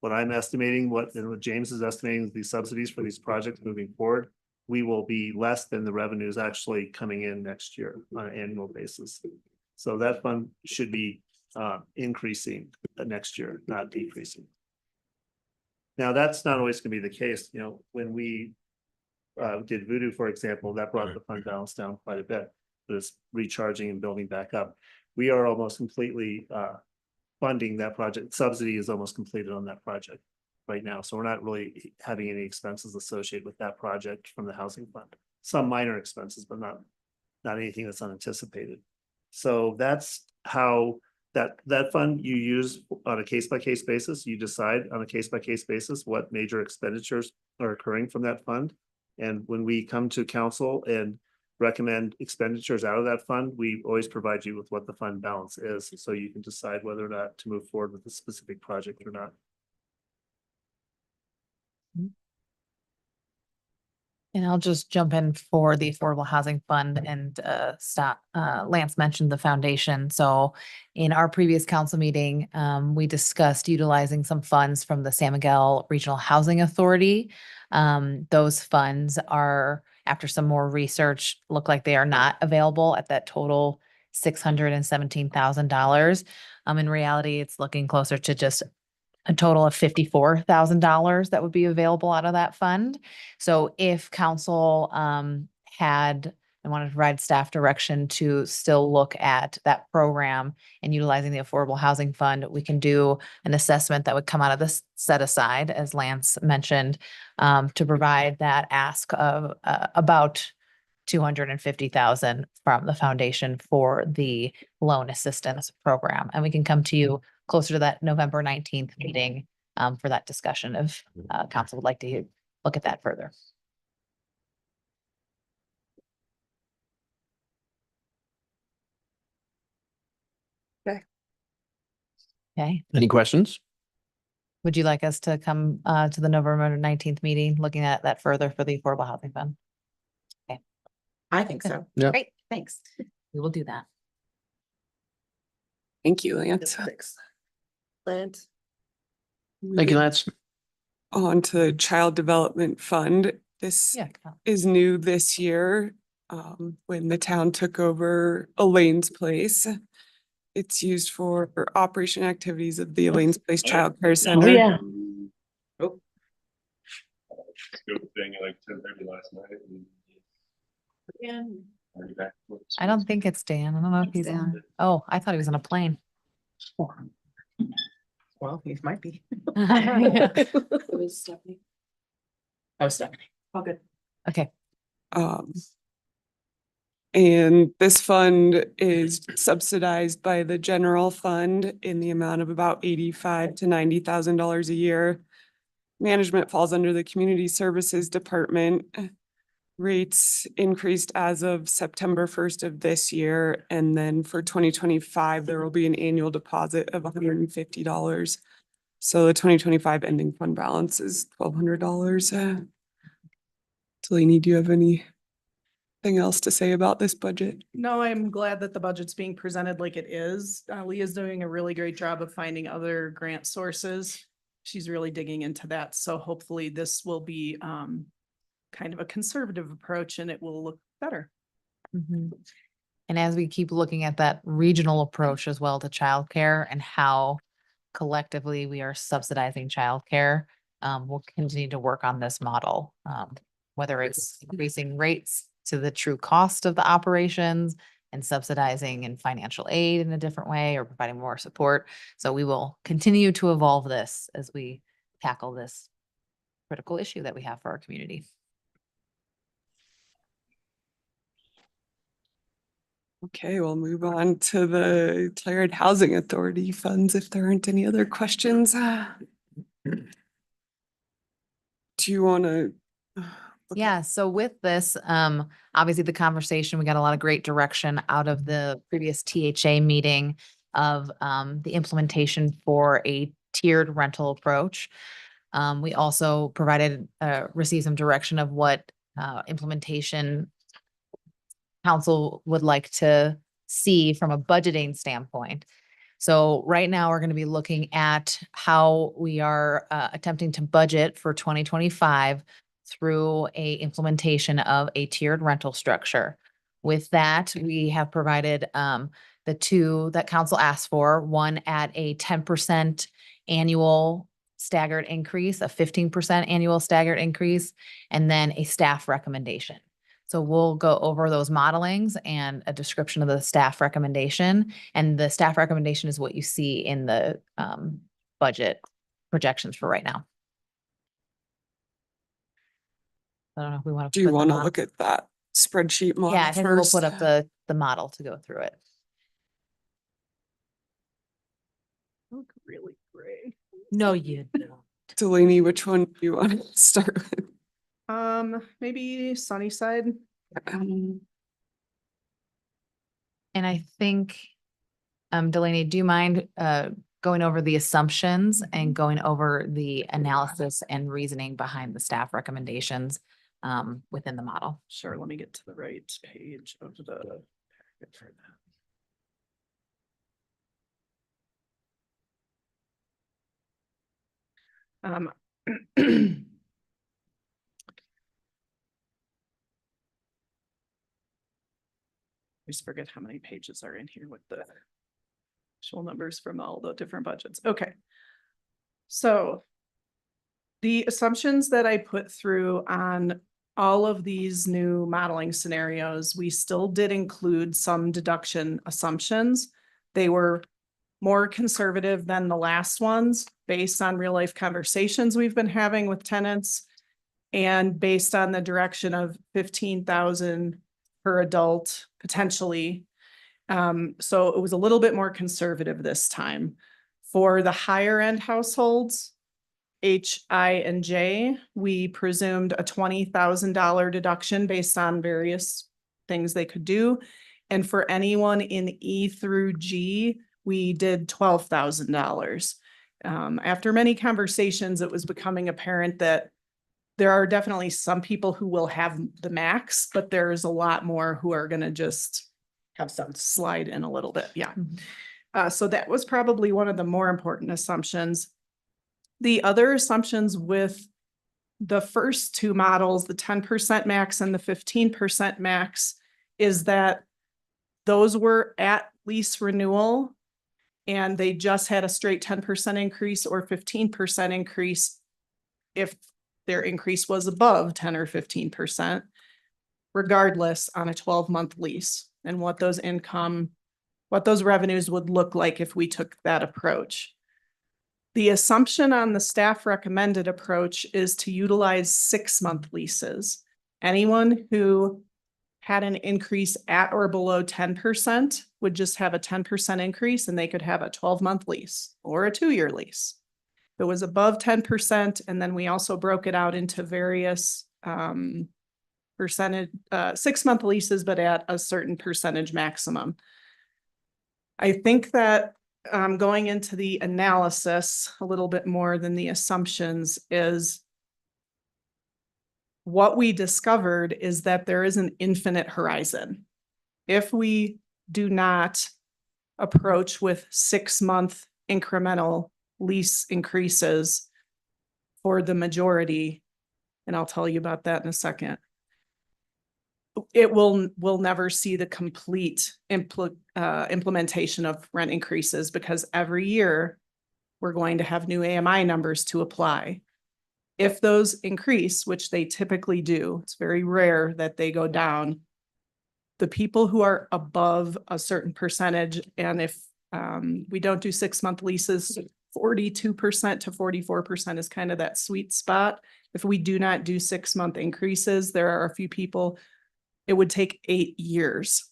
what I'm estimating, what James is estimating, the subsidies for these projects moving forward, we will be less than the revenues actually coming in next year on an annual basis. So that fund should be increasing next year, not decreasing. Now, that's not always gonna be the case. You know, when we did Voodoo, for example, that brought the fund balance down quite a bit, but it's recharging and building back up. We are almost completely funding that project. Subsidy is almost completed on that project right now. So we're not really having any expenses associated with that project from the housing fund. Some minor expenses, but not anything that's unanticipated. So that's how that fund you use on a case-by-case basis. You decide on a case-by-case basis what major expenditures are occurring from that fund. And when we come to council and recommend expenditures out of that fund, we always provide you with what the fund balance is, so you can decide whether or not to move forward with a specific project or not. And I'll just jump in for the Affordable Housing Fund and Lance mentioned the foundation. So in our previous council meeting, we discussed utilizing some funds from the San Miguel Regional Housing Authority. Those funds are, after some more research, look like they are not available at that total $617,000. In reality, it's looking closer to just a total of $54,000 that would be available out of that fund. So if council had and wanted to provide staff direction to still look at that program and utilizing the Affordable Housing Fund, we can do an assessment that would come out of this set aside, as Lance mentioned, to provide that ask of about $250,000 from the foundation for the loan assistance program. And we can come to you closer to that November 19th meeting for that discussion if council would like to look at that further. Okay. Any questions? Would you like us to come to the November 19th meeting, looking at that further for the Affordable Housing Fund? Okay. I think so. Yeah. Great, thanks. We will do that. Thank you, Lance. Lance. Thank you, Lance. On to Child Development Fund. This Yeah. is new this year, when the town took over Elaine's Place. It's used for operation activities of the Elaine's Place Child Care Center. Oh, yeah. Good thing, like 10:30 last night. Already back. I don't think it's Dan. I don't know if he's on. Oh, I thought he was on a plane. Well, he might be. It was Stephanie. Oh, Stephanie. All good. Okay. And this fund is subsidized by the general fund in the amount of about $85,000 to $90,000 a year. Management falls under the Community Services Department. Rates increased as of September 1st of this year. And then for 2025, there will be an annual deposit of $150. So the 2025 ending fund balance is $1,200. Delaney, do you have anything else to say about this budget? No, I'm glad that the budget's being presented like it is. Leah's doing a really great job of finding other grant sources. She's really digging into that. So hopefully this will be kind of a conservative approach and it will look better. Mhm. And as we keep looking at that regional approach as well to childcare and how collectively we are subsidizing childcare, we'll continue to work on this model. Whether it's increasing rates to the true cost of the operations and subsidizing in financial aid in a different way or providing more support. So we will continue to evolve this as we tackle this critical issue that we have for our community. Okay, we'll move on to the Telluride Housing Authority funds if there aren't any other questions. Do you want to? Yeah, so with this, obviously the conversation, we got a lot of great direction out of the previous THA meeting of the implementation for a tiered rental approach. We also received some direction of what implementation council would like to see from a budgeting standpoint. So right now, we're going to be looking at how we are attempting to budget for 2025 through a implementation of a tiered rental structure. With that, we have provided the two that council asked for, one at a 10% annual staggered increase, a 15% annual staggered increase, and then a staff recommendation. So we'll go over those modelings and a description of the staff recommendation. And the staff recommendation is what you see in the budget projections for right now. I don't know if we want to. Do you want to look at that spreadsheet model Yeah, I think first? we'll put up the model to go through it. Look really gray. No, you don't. Delaney, which one do you want to start with? Maybe Sunnyside. And I think, Delaney, do you mind going over the assumptions and going over the analysis and reasoning behind the staff recommendations within the model? Sure, let me get to the right page of the packet for that. I just forget how many pages are in here with the actual numbers from all the different budgets. Okay. So the assumptions that I put through on all of these new modeling scenarios, we still did include some deduction assumptions. They were more conservative than the last ones based on real life conversations we've been having with tenants and based on the direction of 15,000 per adult potentially. So it was a little bit more conservative this time. For the higher end households, H, I, and J, we presumed a $20,000 deduction based on various things they could do. And for anyone in E through G, we did $12,000. After many conversations, it was becoming apparent that there are definitely some people who will have the max, but there's a lot more who are going to just have some slide in a little bit. Yeah. So that was probably one of the more important assumptions. The other assumptions with the first two models, the 10% max and the 15% max, is that those were at lease renewal and they just had a straight 10% increase or 15% increase if their increase was above 10 or 15%, regardless on a 12-month lease, and what those revenues would look like if we took that approach. The assumption on the staff recommended approach is to utilize 6-month leases. Anyone who had an increase at or below 10% would just have a 10% increase and they could have a 12-month lease or a 2-year lease. It was above 10%. And then we also broke it out into various percentage, 6-month leases, but at a certain percentage maximum. I think that going into the analysis a little bit more than the assumptions is what we discovered is that there is an infinite horizon. If we do not approach with 6-month incremental lease increases for the majority, and I'll tell you about that in a second, we'll never see the complete implementation of rent increases because every year we're going to have new AMI numbers to apply. If those increase, which they typically do, it's very rare that they go down. The people who are above a certain percentage, and if we don't do 6-month leases, 42% to 44% is kind of that sweet spot. If we do not do 6-month increases, there are a few people, it would take 8 years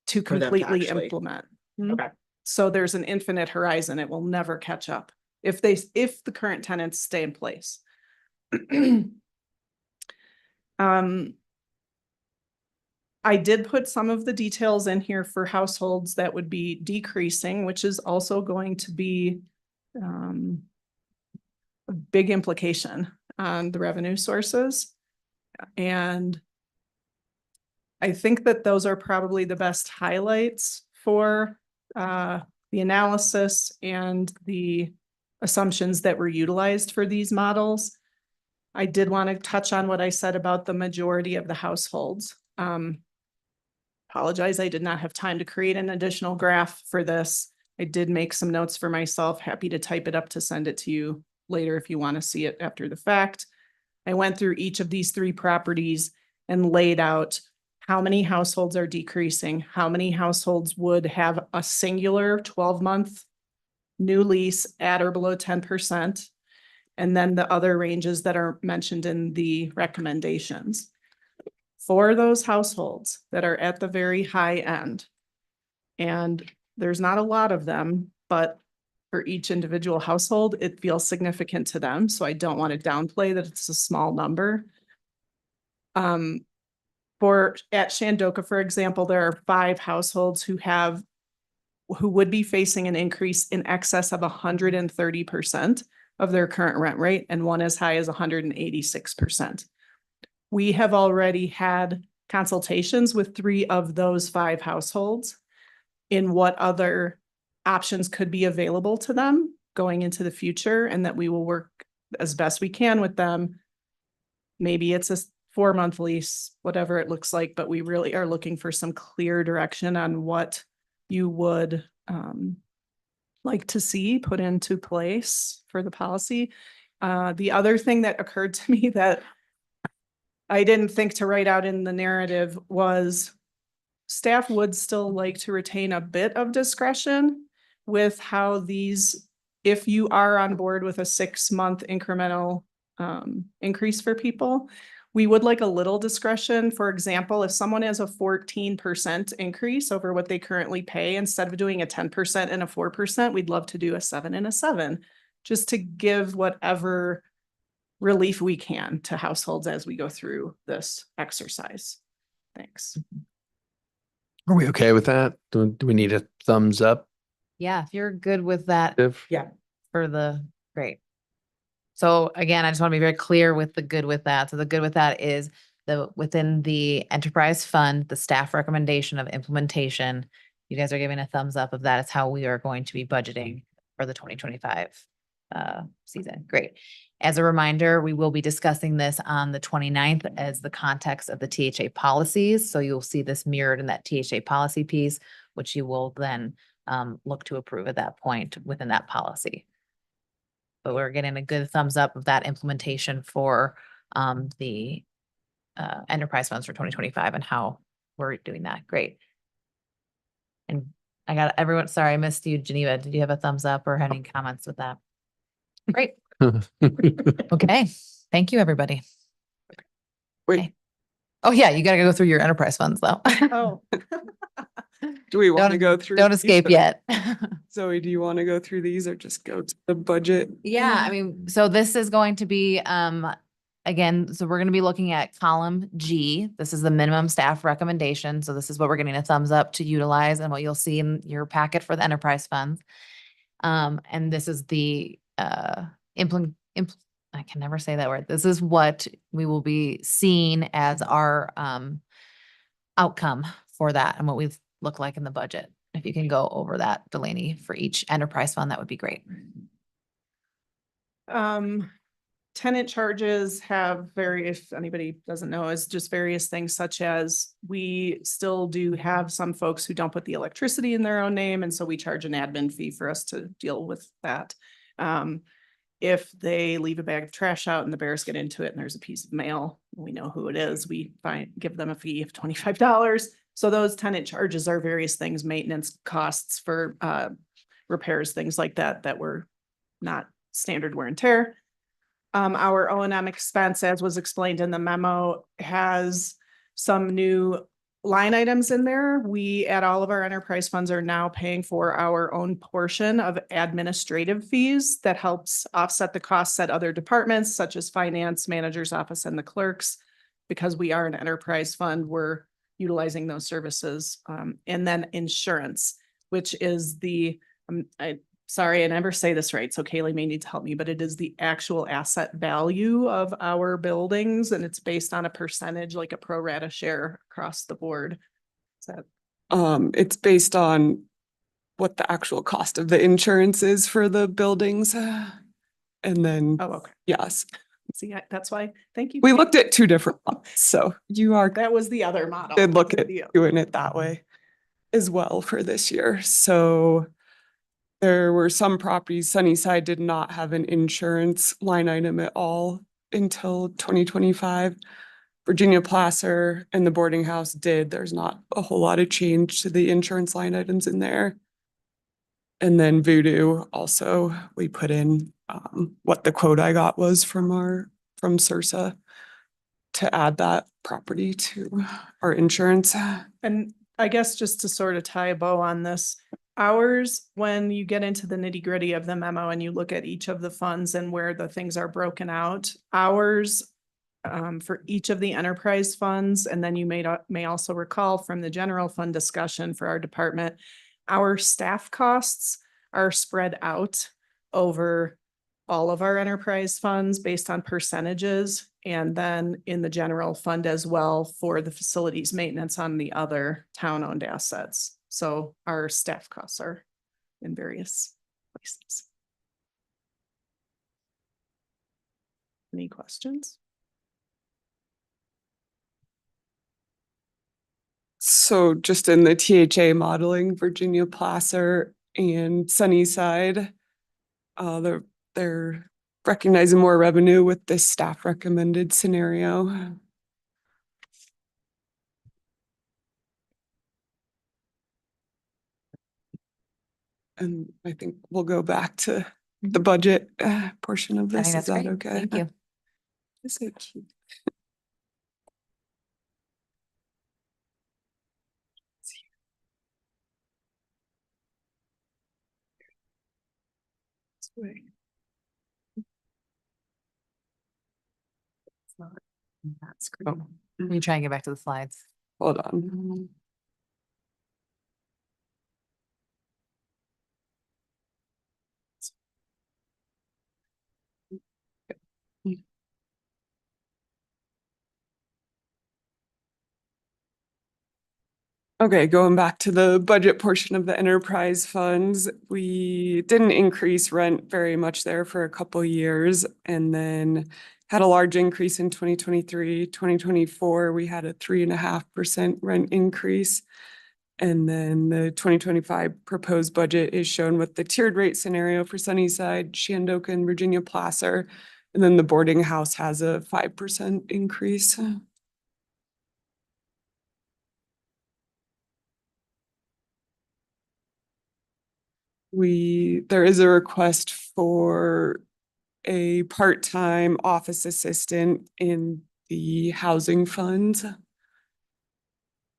to For them to completely actually- implement. Okay. So there's an infinite horizon. It will never catch up if the current tenants stay in place. I did put some of the details in here for households that would be decreasing, which is also going to be a big implication on the revenue sources. And I think that those are probably the best highlights for the analysis and the assumptions that were utilized for these models. I did want to touch on what I said about the majority of the households. Apologize, I did not have time to create an additional graph for this. I did make some notes for myself. Happy to type it up to send it to you later if you want to see it after the fact. I went through each of these 3 properties and laid out how many households are decreasing, how many households would have a singular 12-month new lease at or below 10%, and then the other ranges that are mentioned in the recommendations. For those households that are at the very high end, and there's not a lot of them, but for each individual household, it feels significant to them. So I don't want to downplay that it's a small number. At Shandoka, for example, there are 5 households who would be facing an increase in excess of 130% of their current rent rate, and one as high as 186%. We have already had consultations with 3 of those 5 households in what other options could be available to them going into the future, and that we will work as best we can with them. Maybe it's a 4-month lease, whatever it looks like, but we really are looking for some clear direction on what you would like to see put into place for the policy. The other thing that occurred to me that I didn't think to write out in the narrative was staff would still like to retain a bit of discretion with how these, if you are on board with a 6-month incremental increase for people, we would like a little discretion. For example, if someone has a 14% increase over what they currently pay, instead of doing a 10% and a 4%, we'd love to do a 7 and a 7, just to give whatever relief we can to households as we go through this exercise. Thanks. Are we okay with that? Do we need a thumbs up? Yeah, if you're good with that. Yeah. Great. So again, I just want to be very clear with the good with that. So the good with that is within the enterprise fund, the staff recommendation of implementation, you guys are giving a thumbs up of that. It's how we are going to be budgeting for the 2025 season. Great. As a reminder, we will be discussing this on the 29th as the context of the THA policies. So you'll see this mirrored in that THA policy piece, which you will then look to approve at that point within that policy. But we're getting a good thumbs up of that implementation for the enterprise funds for 2025 and how we're doing that. Great. And I got everyone, sorry, I missed you, Geneva. Did you have a thumbs up or any comments with that? Great. Okay. Thank you, everybody. Wait. Okay. Oh, yeah, you got to go through your enterprise funds though. Oh. Do we want to Don't- go through? Don't these, escape or- yet. Zoe, do you want to go through these or just go to the budget? Yeah, I mean, so this is going to be, again, so we're going to be looking at column G. This is the minimum staff recommendation. So this is what we're getting a thumbs up to utilize and what you'll see in your packet for the enterprise funds. And this is the, I can never say that word. This is what we will be seeing as our, outcome for that and what we look like in the budget. If you can go over that, Delaney, for each enterprise fund, that would be great. Tenant charges have various, if anybody doesn't know, is just various things such as we still do have some folks who don't put the electricity in their own name. And so we charge an admin fee for us to deal with that. If they leave a bag of trash out and the bears get into it and there's a piece of mail, we know who it is. We give them a fee of $25. So those tenant charges are various things, maintenance costs for repairs, things like that, that were not standard wear and tear. Our O&M expense, as was explained in the memo, has some new line items in there. We, at all of our enterprise funds, are now paying for our own portion of administrative fees that helps offset the costs at other departments such as finance, manager's office, and the clerks. Because we are an enterprise fund, we're utilizing those services. And then insurance, which is the, sorry, I never say this right, so Kaylee may need to help me, but it is the actual asset value of our buildings, and it's based on a percentage, like a pro rata share across the board. Is that? It's based on what the actual cost of the insurance is for the buildings. And then, Oh, okay. yes, See, that's why, thank you. we looked at two different ones, so you are That was the other model. did look at The- doing it that way as well for this year. So there were some properties, Sunnyside did not have an insurance line item at all until 2025. Virginia Placer and the boarding house did. There's not a whole lot of change to the insurance line items in there. And then Voodoo also, we put in what the quote I got was from Sursa to add that property to our insurance. And I guess just to sort of tie a bow on this, ours, when you get into the nitty gritty of the memo and you look at each of the funds and where the things are broken out, ours for each of the enterprise funds, and then you may also recall from the general fund discussion for our department, our staff costs are spread out over all of our enterprise funds based on percentages, and then in the general fund as well for the facilities maintenance on the other town-owned assets. So our staff costs are in various places. Any questions? So just in the THA modeling, Virginia Placer and Sunnyside, they're recognizing more revenue with this staff recommended scenario. And I think we'll go back to the budget portion of I this. think Is that's that great. okay? Thank you. Is it cute? This way. It's not on that screen. Let me try and get back to the slides. Hold on. Okay, going back to the budget portion of the enterprise funds, we didn't increase rent very much there for a couple years and then had a large increase in 2023. 2024, we had a 3.5% rent increase. And then the 2025 proposed budget is shown with the tiered rate scenario for Sunnyside, Shandoka, and Virginia Placer. And then the boarding house has a 5% increase. There is a request for a part-time office assistant in the housing fund. Do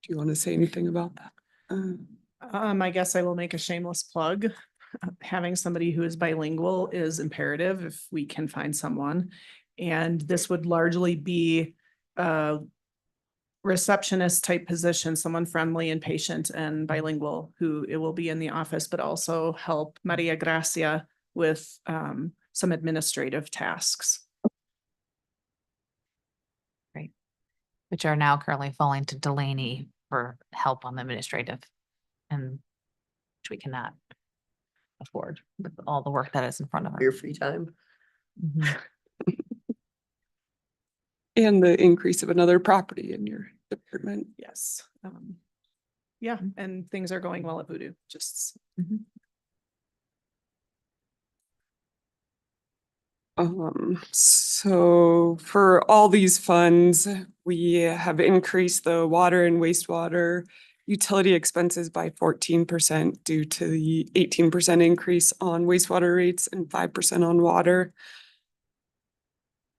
you want to say anything about that? I guess I will make a shameless plug. Having somebody who is bilingual is imperative if we can find someone. And this would largely be a receptionist type position, someone friendly and patient and bilingual who it will be in the office, but also help Maria Gracia with some administrative tasks. Great. Which are now currently falling to Delaney for help on the administrative, and which we cannot afford with all the work that is in front of Your her. free time. Mhm. And the increase of another property in your department. Yes. Yeah, and things are going well at Voodoo, just. So for all these funds, we have increased the water and wastewater utility expenses by 14% due to the 18% increase on wastewater rates and 5% on water.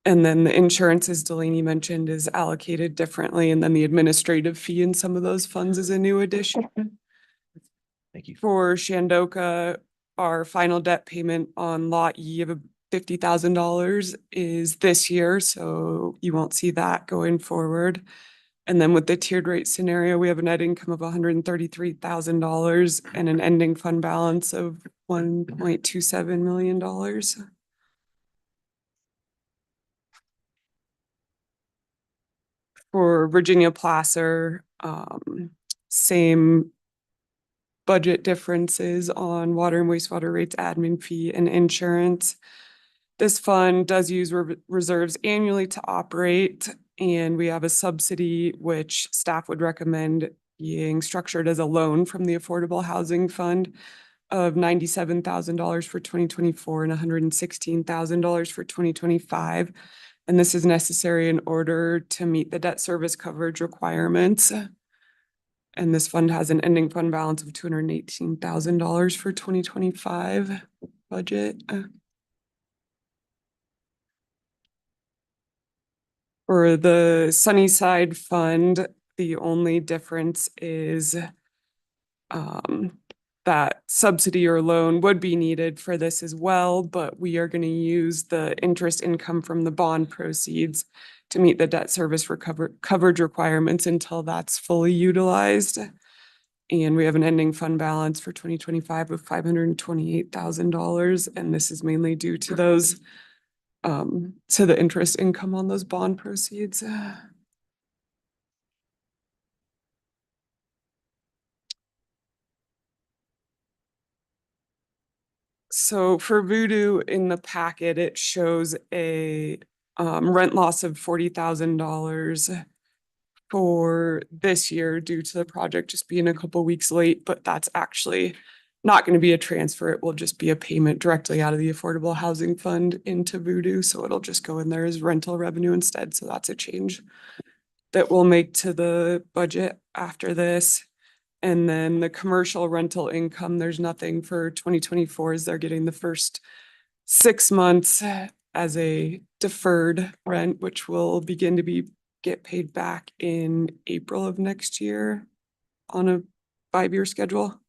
And then the insurance, as Delaney mentioned, is allocated differently. And then the administrative fee in some of those funds is a new addition. Thank you. For Shandoka, our final debt payment on Lot E of $50,000 is this year, so you won't see that going forward. And then with the tiered rate scenario, we have a net income of $133,000 and an ending fund balance of $1.27 million. For Virginia Placer, same budget differences on water and wastewater rates, admin fee, and insurance. This fund does use reserves annually to operate, and we have a subsidy which staff would recommend being structured as a loan from the Affordable Housing Fund of $97,000 for 2024 and $116,000 for 2025. And this is necessary in order to meet the debt service coverage requirements. And this fund has an ending fund balance of $218,000 for 2025 budget. For the Sunnyside Fund, the only difference is that subsidy or loan would be needed for this as well, but we are going to use the interest income from the bond proceeds to meet the debt service coverage requirements until that's fully utilized. And we have an ending fund balance for 2025 of $528,000, and this is mainly due to those to the interest income on those bond proceeds. So for Voodoo in the packet, it shows a rent loss of $40,000 for this year due to the project just being a couple weeks late, but that's actually not going to be a transfer. It will just be a payment directly out of the Affordable Housing Fund into Voodoo. So it'll just go in there as rental revenue instead. So that's a change that we'll make to the budget after this. And then the commercial rental income, there's nothing for 2024 as they're getting the first 6 months as a deferred rent, which will begin to get paid back in April of next year on a 5-year schedule.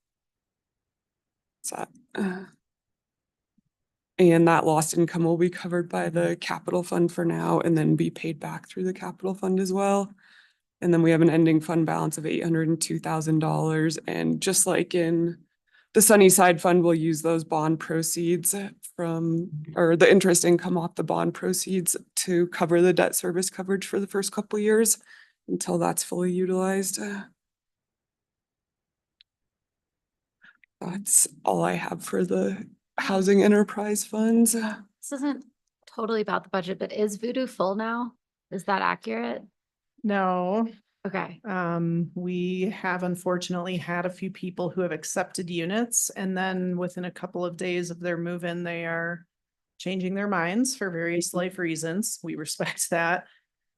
And that lost income will be covered by the capital fund for now and then be paid back through the capital fund as well. And then we have an ending fund balance of $802,000. And just like in the Sunnyside Fund, we'll use those bond proceeds or the interest income off the bond proceeds to cover the debt service coverage for the first couple of years until that's fully utilized. That's all I have for the housing enterprise funds. This isn't totally about the budget, but is Voodoo full now? Is that accurate? No, Okay. we have unfortunately had a few people who have accepted units, and then within a couple of days of their move-in, they are changing their minds for various life reasons. We respect that.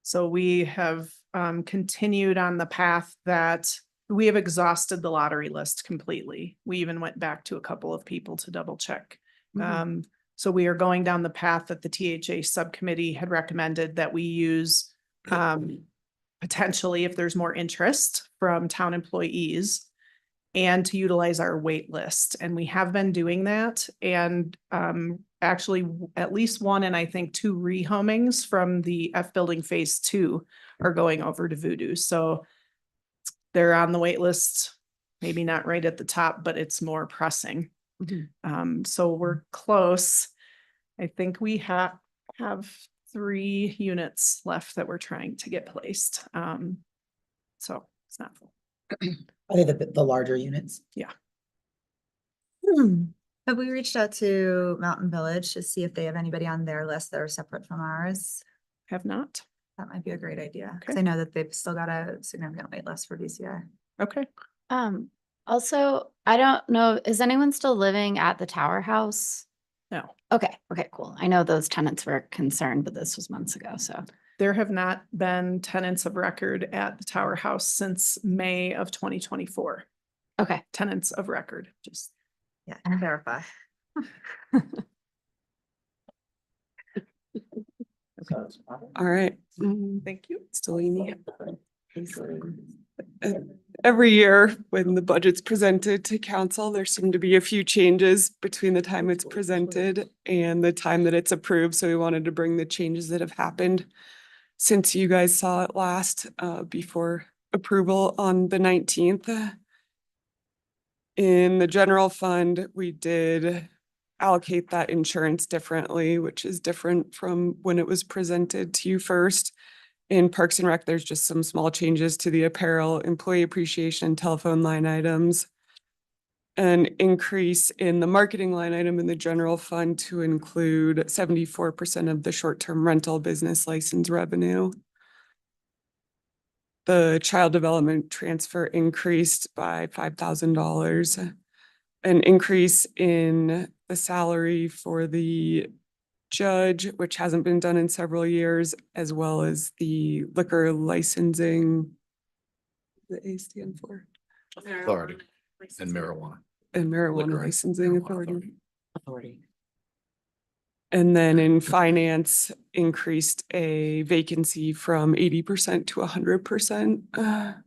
So we have continued on the path that we have exhausted the lottery list completely. We even went back to a couple of people to double check. So we are going down the path that the THA subcommittee had recommended that we use potentially if there's more interest from town employees and to utilize our wait list. And we have been doing that. And actually at least one and I think 2 rehomings from the F building phase 2 are going over to Voodoo. So they're on the wait list, maybe not right at the top, but it's more pressing. So we're close. I think we have 3 units left that we're trying to get placed. So it's not full. Are they the larger units? Yeah. Have we reached out to Mountain Village to see if they have anybody on their list that are separate from ours? Have not. That might be a great idea, because Okay. I know that they've still got a significant wait list for DCI. Okay. Also, I don't know, is anyone still living at the Tower House? No, Okay, cool. I know those tenants were concerned, but this was months ago, so. there have not been tenants of record at the Tower House since May of 2024. Okay. Tenants of record, just. Yeah, and verify. All right. Thank you. Stellini. Every year when the budget's presented to council, there seem to be a few changes between the time it's presented and the time that it's approved. So we wanted to bring the changes that have happened since you guys saw it last before approval on the 19th. In the general fund, we did allocate that insurance differently, which is different from when it was presented to you first. In Parks and Rec, there's just some small changes to the apparel, employee appreciation, and telephone line items. An increase in the marketing line item in the general fund to include 74% of the short-term rental business license revenue. The child development transfer increased by $5,000. An increase in the salary for the judge, which hasn't been done in several years, as well as the liquor licensing. The A stand for? Authority and marijuana. And marijuana Liquor licensing marijuana authority. And then in finance, increased a vacancy from 80% to 100%.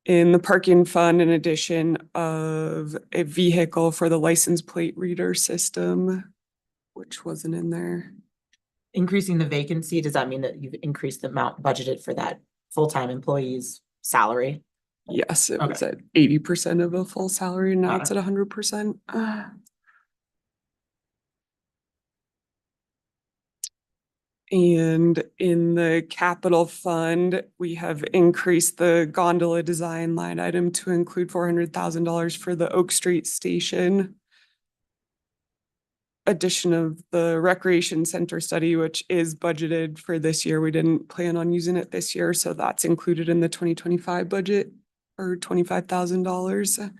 In the parking fund, in addition of a vehicle for the license plate reader system, which wasn't in there. Increasing the vacancy, does that mean that you've increased the amount budgeted for that full-time employee's salary? Yes, it was Okay. at 80% of a full salary, and now Got it's at 100%. And in the capital fund, we have increased the gondola design line item to include $400,000 for the Oak Street station. Addition of the recreation center study, which is budgeted for this year. We didn't plan on using it this year, so that's included in the 2025 budget or $25,000.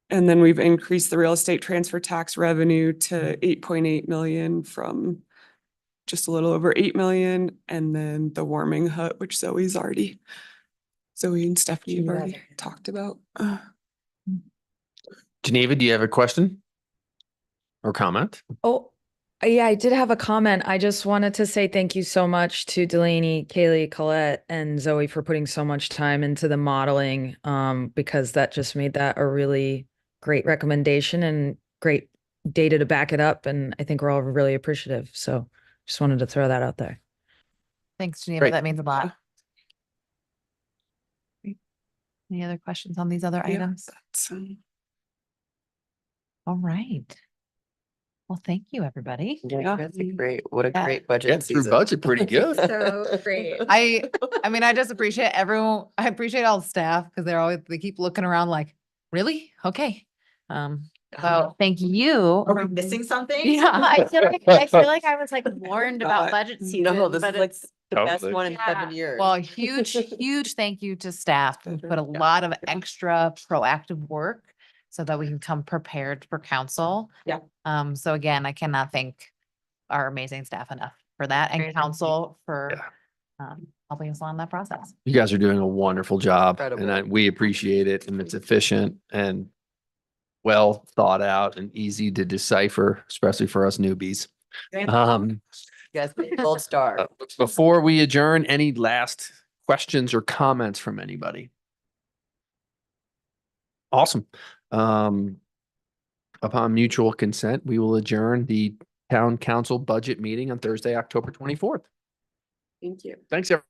And then we've increased the real estate transfer tax revenue to 8.8 million from just a little over 8 million. And then the warming hut, which Zoe and Stephanie have already talked about. Geneva, do you have a question or comment? Oh, yeah, I did have a comment. I just wanted to say thank you so much to Delaney, Kaylee, Colette, and Zoe for putting so much time into the modeling, because that just made that a really great recommendation and great data to back it up. And I think we're all really appreciative. So just wanted to throw that out there. Thanks, Geneva. Great. That means a lot. Any other questions on these other Yeah, items? that's, All right. Well, thank you, everybody. Great. What a Yeah. great budget Getting through season. budget pretty good. So great. I mean, I just appreciate everyone. I appreciate all the staff because they keep looking around like, really? Okay. So thank you. Are we missing something? Yeah. I feel like I was like warned about budget season, No, this but is like it's the best Totally. one in Yeah. 7 years. Well, huge thank you to staff who put a lot of extra proactive work so that we can come prepared for council. Yeah. So again, I cannot thank our amazing staff enough for that and Great, thank you. council for helping us along that process. You guys are doing a wonderful job and Incredible. we appreciate it, and it's efficient and well thought out and easy to decipher, especially for us newbies. You guys get a gold star. Before we adjourn, any last questions or comments from anybody? Awesome. Upon mutual consent, we will adjourn the town council budget meeting on Thursday, October 24th. thank you. Thanks, everyone.